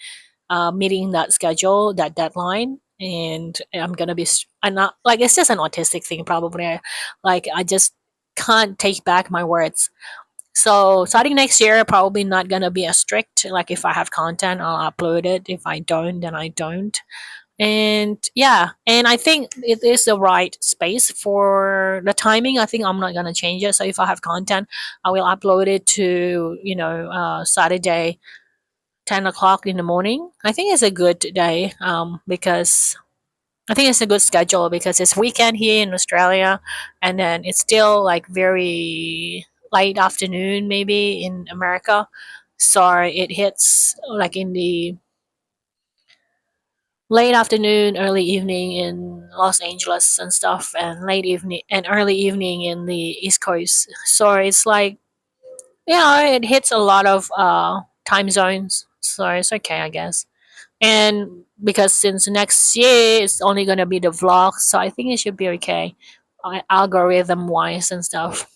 meeting that schedule, that deadline, and I'm gonna be. I'm not like it's just an autistic thing, probably. Like I just can't take back my words. So starting next year, probably not gonna be as strict. Like if I have content, I'll upload it. If I don't, then I don't. And yeah, and I think it is the right space for the timing. I think I'm not gonna change it. So if I have content, I will upload it to Saturday 10 o'clock in the morning. I think it's a good day because I think it's a good schedule because it's weekend here in Australia and then it's still like very late afternoon maybe in America. So it hits like in the late afternoon, early evening in Los Angeles and stuff, and late evening and early evening in the East Coast. So it's like, yeah, it hits a lot of time zones. So it's okay, I guess. And because since next year it's only gonna be the vlog, so I think it should be okay, algorithm wise and stuff.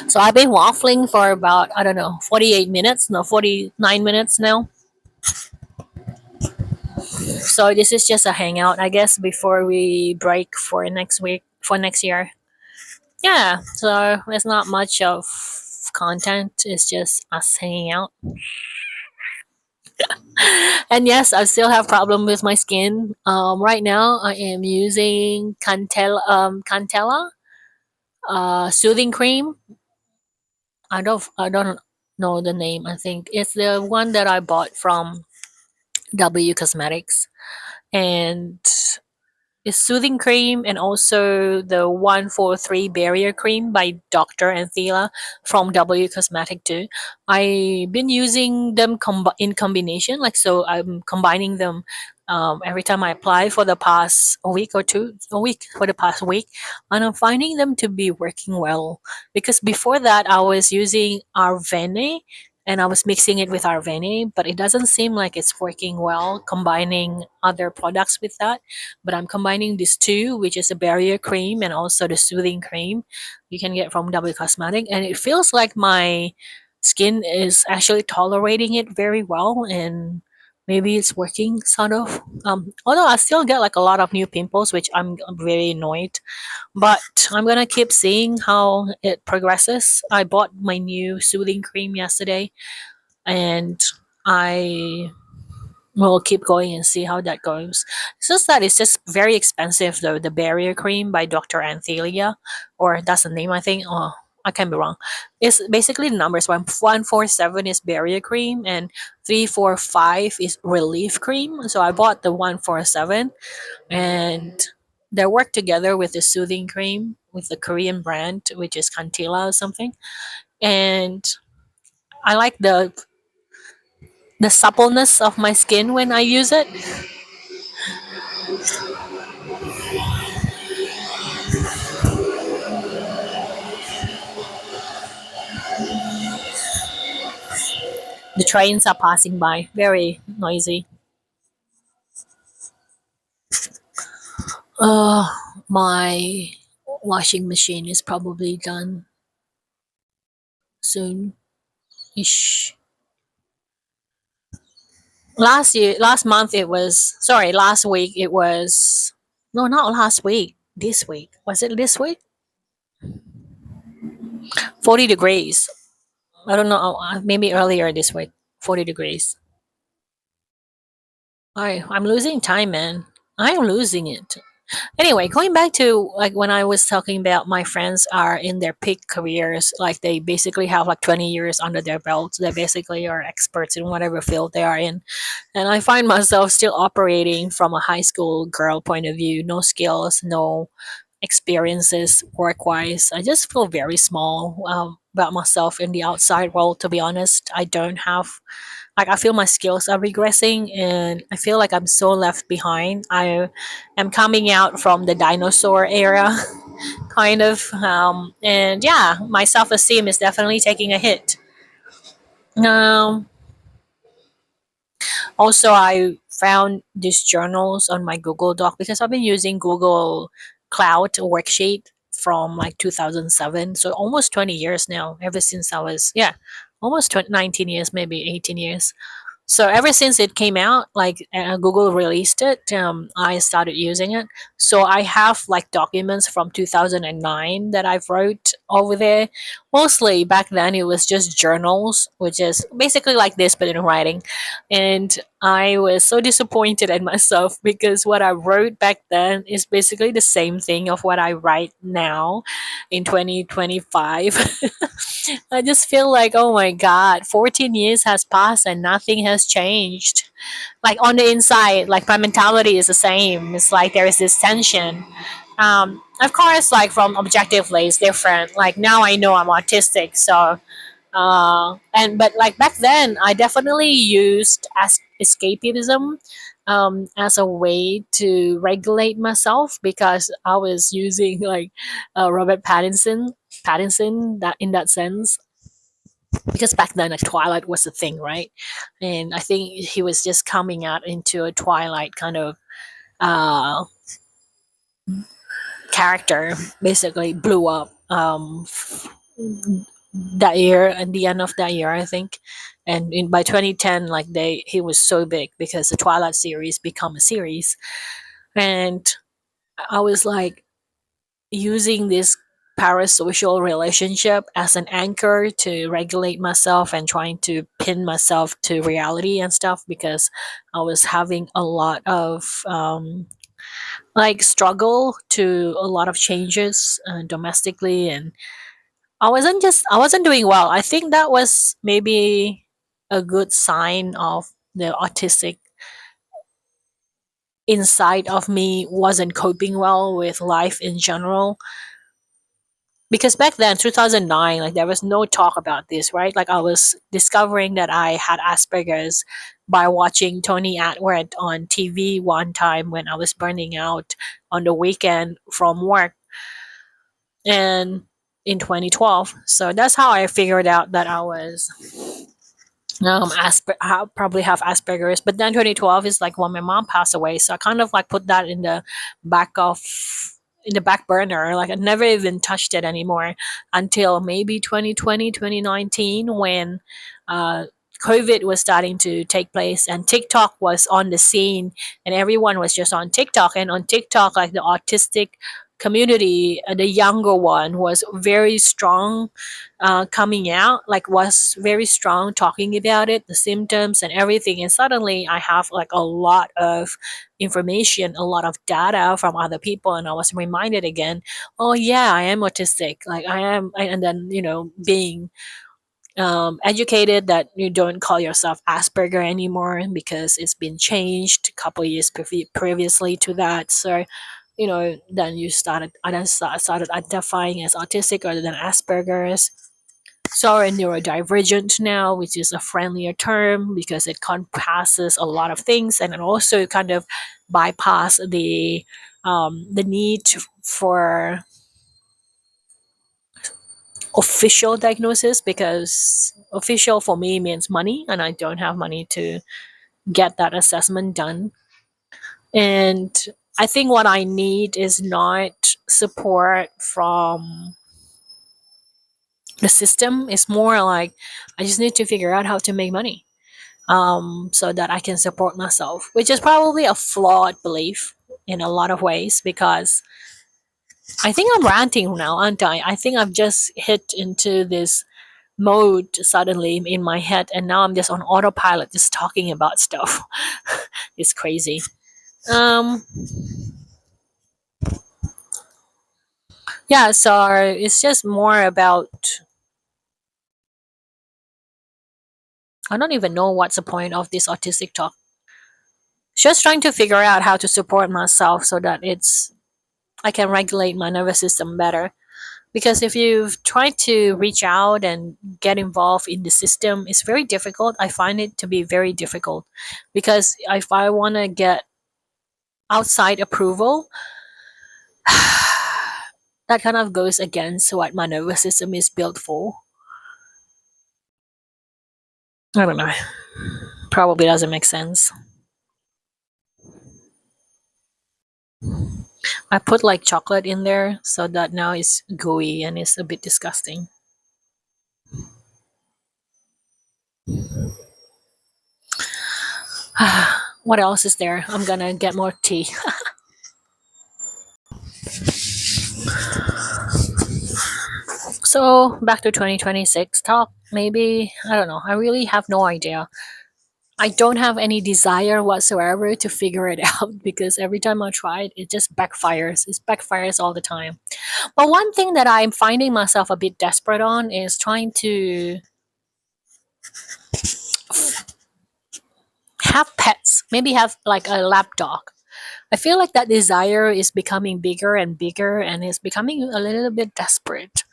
So I've been waffling for about I don't know 48 minutes, no 49 minutes now. So this is just a hangout, I guess, before we break for next week for next year. Yeah, so there's not much of content. It's just us hanging out. And yes, I still have problem with my skin. Right now I am using Cantella soothing cream. I don't know the name. I think it's the one that I bought from. W Cosmetics, and is soothing cream, and also the 143 barrier cream by Dr. Anthela from W Cosmetic too. I've been using them in combination, like, so I'm combining them every time I apply for the past a week or two, a week for the past week, and I'm finding them to be working well. Because before that, I was using Arvene, and I was mixing it with Arvene, but it doesn't seem like it's working well combining other products with that. But I'm combining these two, which is a barrier cream and also the soothing cream you can get from W Cosmetic, and it feels like my skin is actually tolerating it very well, and maybe it's working sort of. Although I still get like a lot of new pimples, which I'm very annoyed, but I'm gonna keep seeing how it progresses. I bought my new soothing cream yesterday, and I we'll keep going and see how that goes. It's just that it's just very expensive though. The barrier cream by Dr. Anthelia, or that's the name I think. Oh, I can be wrong. It's basically the numbers. 147 is barrier cream and 345 is relief cream. So I bought the 147, and they work together with the soothing cream with the Korean brand, which is Cantilla or something. And I like the suppleness of my skin when I use it. The trains are passing by, very noisy. Uh, my washing machine is probably done soon ish. Last month it was, sorry, last week it was, no, not last week, this week. Was it this week? 40 degrees. I don't know, maybe earlier this week. 40 degrees. I'm losing time, man. I'm losing it. Anyway, going back to like when I was talking about my friends are in their peak careers, like they basically have like 20 years under their belts. They basically are experts in whatever field they are in. And I find myself still operating from a high school girl point of view, no skills, no experiences work wise. I just feel very small about myself in the outside world, to be honest. I don't have, like, I feel my skills are regressing, and I feel like I'm so left behind. I am coming out from the dinosaur era, kind of. And yeah, my self esteem is definitely taking a hit. Um, Also, I found these journals on my Google Doc because I've been using Google Cloud worksheet from like 2007. So almost 20 years now, ever since I was, yeah, almost 20, 19 years, maybe 18 years. So ever since it came out, like Google released it, I started using it. So I have like documents from 2009 that I've wrote over there. Mostly back then it was just journals, which is basically like this but in writing. And I was so disappointed at myself because what I wrote back then is basically the same thing of what I write now in 2025. I just feel like, oh my God, 14 years has passed and nothing has changed. Like on the inside, like my mentality is the same. It's like there is this tension. Of course, like from objectively, it's different. Like now I know I'm autistic, so and but like back then, I definitely used as escapism as a way to regulate myself because I was using like Robert Pattinson that in that sense, because back then like Twilight was a thing, right? And I think he was just coming out into a Twilight kind of uh, character, basically blew up that year, at the end of that year, I think. And by 2010, like he was so big because the Twilight series become a series, and I was like using this parasocial relationship as an anchor to regulate myself and trying to pin myself to reality and stuff because I was having a lot of like struggle to a lot of changes domestically, and I wasn't doing well. I think that was maybe a good sign of the autistic inside of me wasn't coping well with life in general. Because back then, 2009, like there was no talk about this, right? Like I was discovering that I had Asperger's by watching Tony Atwood on TV one time when I was burning out on the weekend from work, and in 2012. So that's how I figured out that I was probably have Asperger's. But then 2012 is like when my mom passed away, so I kind of like put that back of in the back burner. Like I never even touched it anymore until maybe 2020, 2019, when uh COVID was starting to take place and TikTok was on the scene, and everyone was just on TikTok. And on TikTok, like the autistic community, the younger one was very strong, coming out, like was very strong talking about it, the symptoms and everything. And suddenly I have like a lot of information, a lot of data from other people, and I was reminded again, oh yeah, I am autistic. Like I am, and then being educated that you don't call yourself Asperger anymore because it's been changed a couple years previously to that. So then I then started identifying as autistic rather than Asperger's. So we're neurodivergent now, which is a friendlier term because it encompasses a lot of things, and it also kind of bypass the need for official diagnosis, because official for me means money, and I don't have money to get that assessment done. And I think what I need is not support from the system. It's more like I just need to figure out how to make money, so that I can support myself, which is probably a flawed belief in a lot of ways, because I think I'm ranting now, aren't I? I think I've just hit into this mode suddenly in my head, and now I'm just on autopilot, just talking about stuff. It's crazy. Um, yeah, so it's just more about, I don't even know what's the point of this autistic talk. Just trying to figure out how to support myself so that I can regulate my nervous system better. Because if you've tried to reach out and get involved in the system, it's very difficult. I find it to be very difficult because if I want to get outside approval, that kind of goes against what my nervous system is built for. I don't know. Probably doesn't make sense. I put like chocolate in there so that now it's gooey and it's a bit disgusting. What else is there? I'm gonna get more tea. So back to 2026 talk. Maybe, I don't know. I really have no idea. I don't have any desire whatsoever to figure it out because every time I try it, it just backfires. It backfires all the time. But one thing that I'm finding myself a bit desperate on is trying to have pets. Maybe have like a lap dog. I feel like that desire is becoming bigger and bigger, and it's becoming a little bit desperate,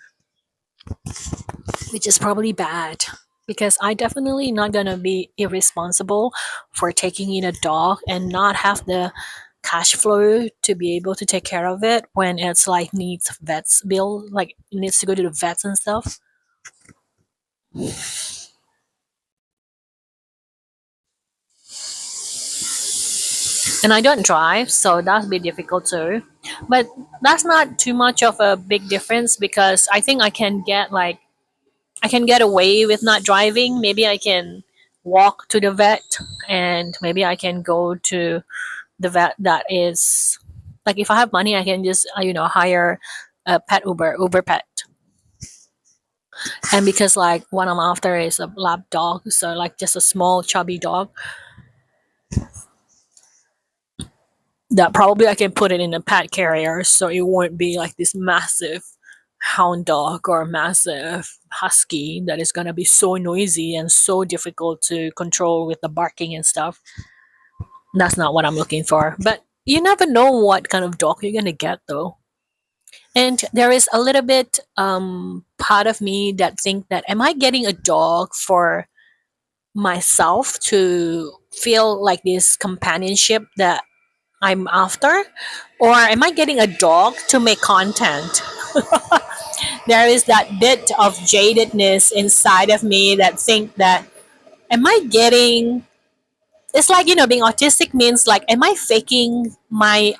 which is probably bad because I definitely not gonna be irresponsible for taking in a dog and not have the cash flow to be able to take care of it when it's like needs vets bill, like it needs to go to the vets and stuff. And I don't drive, so that'd be difficult too. But that's not too much of a big difference because I think I can get away with not driving. Maybe I can walk to the vet, and maybe I can go to the vet that is like, if I have money, I can just hire a pet Uber pet. And because like what I'm after is a lap dog, so like just a small chubby dog that probably I can put it in a pet carrier, so it won't be like this massive hound dog or massive husky that is gonna be so noisy and so difficult to control with the barking and stuff. That's not what I'm looking for. But you never know what kind of dog you're gonna get though. And there is a little bit part of me that think that am I getting a dog for myself to feel like this companionship that I'm after, or am I getting a dog to make content? There is that bit of jadedness inside of me that think that am I getting, it's like, being autistic means like am I faking my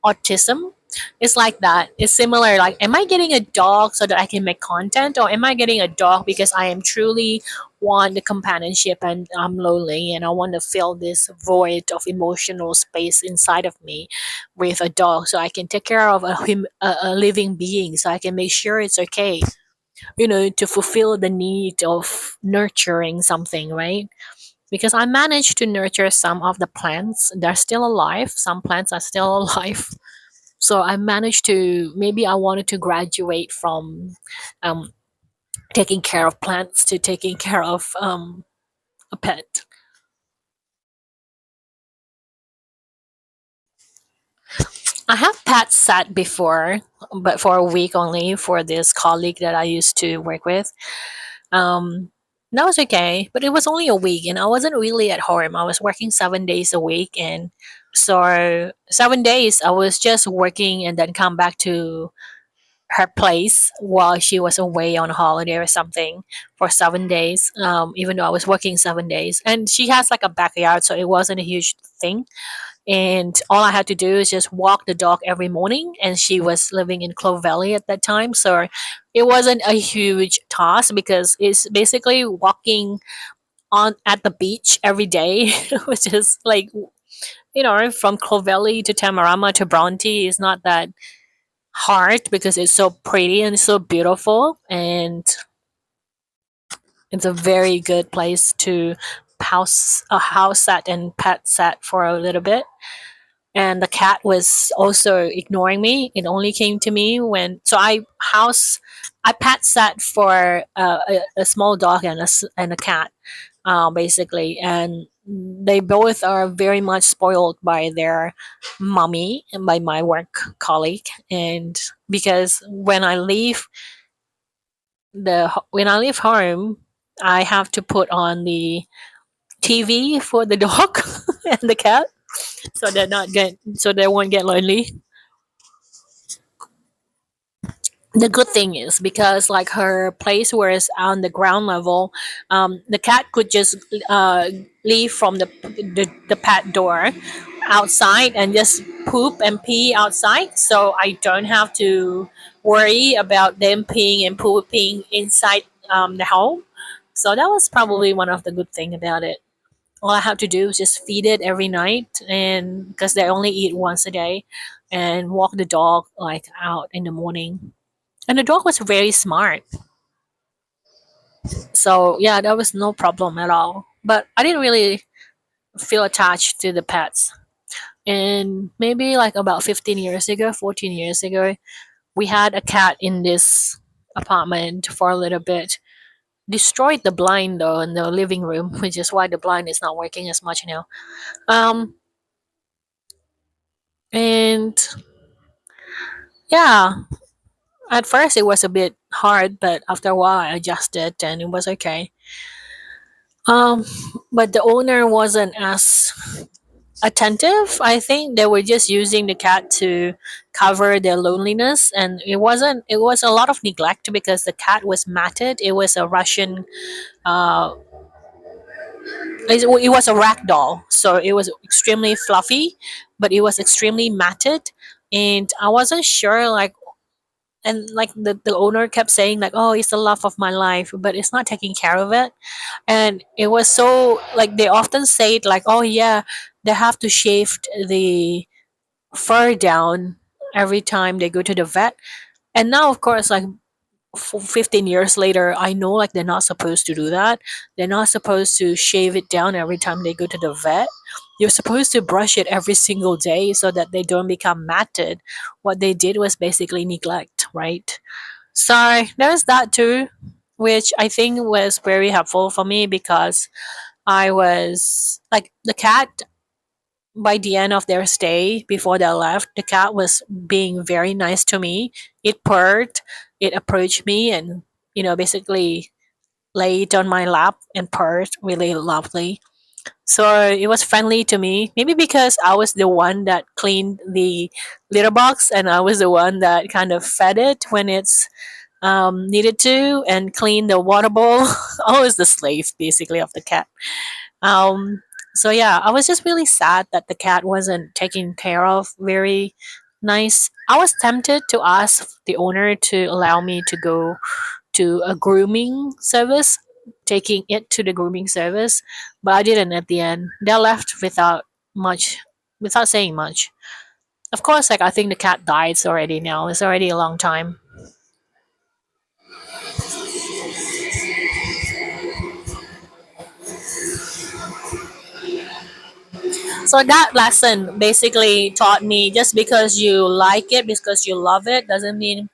autism? It's like that. It's similar, like am I getting a dog so that I can make content, or am I getting a dog because I am truly want the companionship and I'm lonely and I want to fill this void of emotional space inside of me with a dog so I can take care of a living being, so I can make sure it's okay, to fulfill the need of nurturing something, right? Because I managed to nurture some of the plants. They're still alive. Some plants are still alive. So I managed to, maybe I wanted to graduate from um, taking care of plants to taking care of a pet. I have pet sat before, but for a week only for this colleague that I used to work with. Um, that was okay, but it was only a week and I wasn't really at home. I was working 7 days a week, and so 7 days I was just working and then come back to her place while she was away on holiday or something for 7 days. Even though I was working 7 days, and she has like a backyard, so it wasn't a huge thing. And all I had to do is just walk the dog every morning. And she was living in Clove Valley at that time, so it wasn't a huge task because it's basically walking on at the beach every day, which is like, from Clove Valley to Tamarama to Bronte is not that hard because it's so pretty and so beautiful, and it's a very good place to house sat and pet sat for a little bit. And the cat was also ignoring me. It only came to me when, so I pet sat for a small dog and and a cat, basically, and they both are very much spoiled by their mommy and by my work colleague. And because when I leave home, I have to put on the TV for the dog and the cat, so they won't get lonely. The good thing is because like her place was on the ground level, the cat could just leave from the pet door outside and just poop and pee outside, so I don't have to worry about them peeing and pooping inside the home. So that was probably one of the good thing about it. All I have to do is just feed it every night, and because they only eat once a day, and walk the dog like out in the morning. And the dog was very smart. So yeah, that was no problem at all. But I didn't really feel attached to the pets. And maybe like about 15 years ago, 14 years ago, we had a cat in this apartment for a little bit. Destroyed the blind though in the living room, which is why the blind is not working as much now. Um, and yeah, at first it was a bit hard, but after a while I adjusted and it was okay. Um, but the owner wasn't as attentive. I think they were just using the cat to cover their loneliness, and it wasn't. It was a lot of neglect because the cat was matted. It was a Russian. Uh, it was a rag doll, so it was extremely fluffy, but it was extremely matted, and I wasn't sure like. And like the owner kept saying like, oh, it's the love of my life, but it's not taking care of it. And it was so like they often say it like, oh yeah, they have to shave the fur down every time they go to the vet. And now of course like 15 years later, I know like they're not supposed to do that. They're not supposed to shave it down every time they go to the vet. You're supposed to brush it every single day so that they don't become matted. What they did was basically neglect, right? So there's that too, which I think was very helpful for me because I was like the cat. by the end of their stay, before they left, the cat was being very nice to me. It purred, it approached me, and basically laid on my lap and purred really lovely. So it was friendly to me. Maybe because I was the one that cleaned the litter box, and I was the one that kind of fed it when it's needed to, and cleaned the water bowl. I was the slave basically of the cat. Um, so yeah, I was just really sad that the cat wasn't taken care of very nice. I was tempted to ask the owner to allow me to go to a grooming service, taking it to the grooming service, but I didn't at the end. They left much, without saying much. Of course, like I think the cat died already now. It's already a long time. So that lesson basically taught me, just because you like it, because you love it, doesn't mean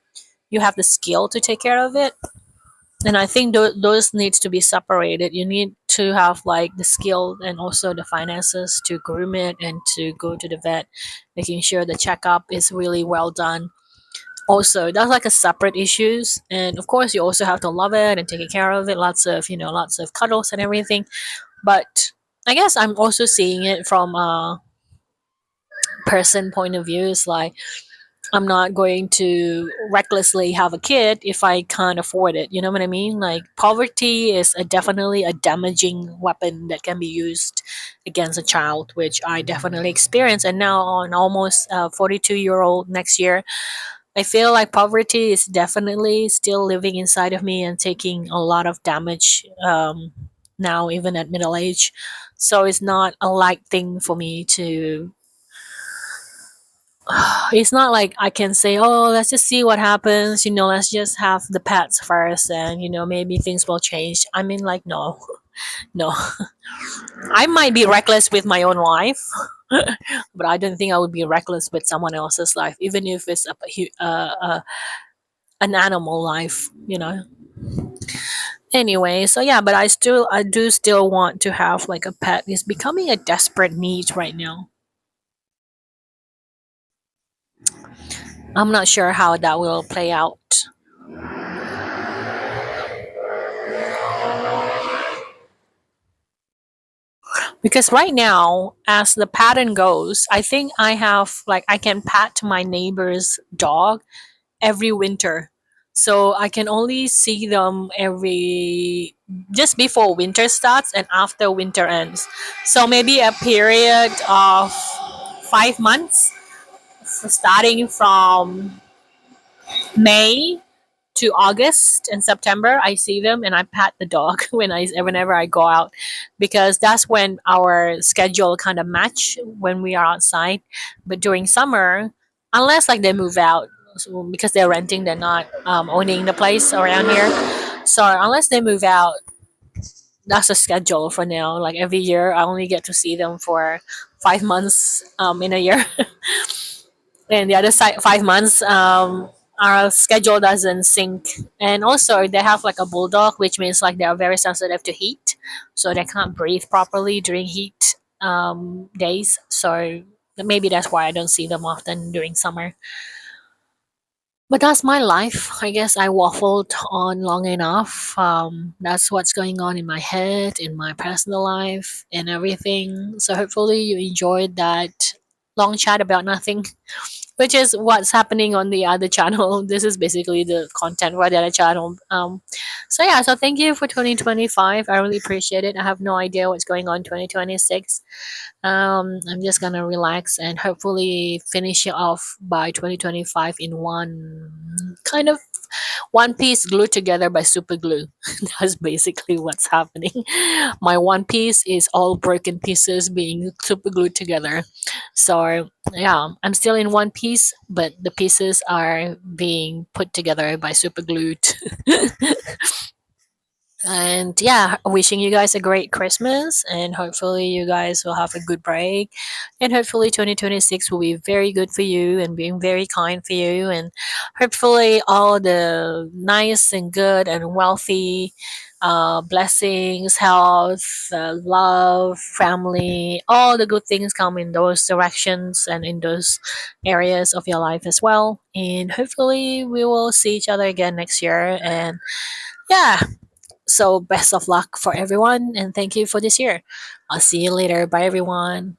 you have the skill to take care of it. And I think those needs to be separated. You need to have like the skill and also the finances to groom it and to go to the vet, making sure the checkup is really well done. Also, that's like a separate issues. And of course, you also have to love it and take care of it. Lots of cuddles and everything. But I guess I'm also seeing it from a person point of view. It's like, I'm not going to recklessly have a kid if I can't afford it. You know what I mean? Like, poverty is definitely a damaging weapon that can be used against a child, which I definitely experienced. And now, on almost 42-year-old next year, I feel like poverty is definitely still living inside of me and taking a lot of damage now, even at middle age. So it's not a light thing for me to, it's not like I can say, oh, let's just see what happens, let's just have the pets first, and maybe things will change. I mean, like, no. No. I might be reckless with my own life, but I don't think I would be reckless with someone else's life, even if it's an animal life. Anyway, so yeah, but I do still want to have like a pet. It's becoming a desperate need right now. I'm not sure how that will play out. Because right now, as the pattern goes, I think I can pat my neighbor's dog every winter. So I can only see them every just before winter starts and after winter ends. So maybe a period of 5 months, starting from May to August and September, I see them and I pat the dog whenever I go out, because that's when our schedule kind of match when we are outside. But during summer, unless like they move out, so because they're renting, they're not owning the place around here. So unless they move out, that's the schedule for now. Like every year, I only get to see them for 5 months in a year. And the other side 5 months, our schedule doesn't sync. And also they have like a bulldog, which means like they are very sensitive to heat, so they can't breathe properly during heat days. So maybe that's why I don't see them often during summer. But that's my life. I guess I waffled on long enough. That's what's going on in my head, in my personal life, and everything. So hopefully you enjoyed that long chat about nothing, which is what's happening on the other channel. This is basically the content for the other channel. So yeah, so thank you for 2025. I really appreciate it. I have no idea what's going on 2026. I'm just gonna relax and hopefully finish it off by 2025 in one kind of one piece glued together by super glue. That's basically what's happening. My one piece is all broken pieces being super glued together. So yeah, I'm still in one piece, but the pieces are being put together by super glued. And yeah, wishing you guys a great Christmas, and hopefully you guys will have a good break, and hopefully 2026 will be very good for you and being very kind for you, and hopefully all the nice and good and wealthy blessings, health, love, family, all the good things come in those directions and in those areas of your life as well. And hopefully we will see each other again next year. And yeah, so best of luck for everyone, and thank you for this year. I'll see you later. Bye everyone.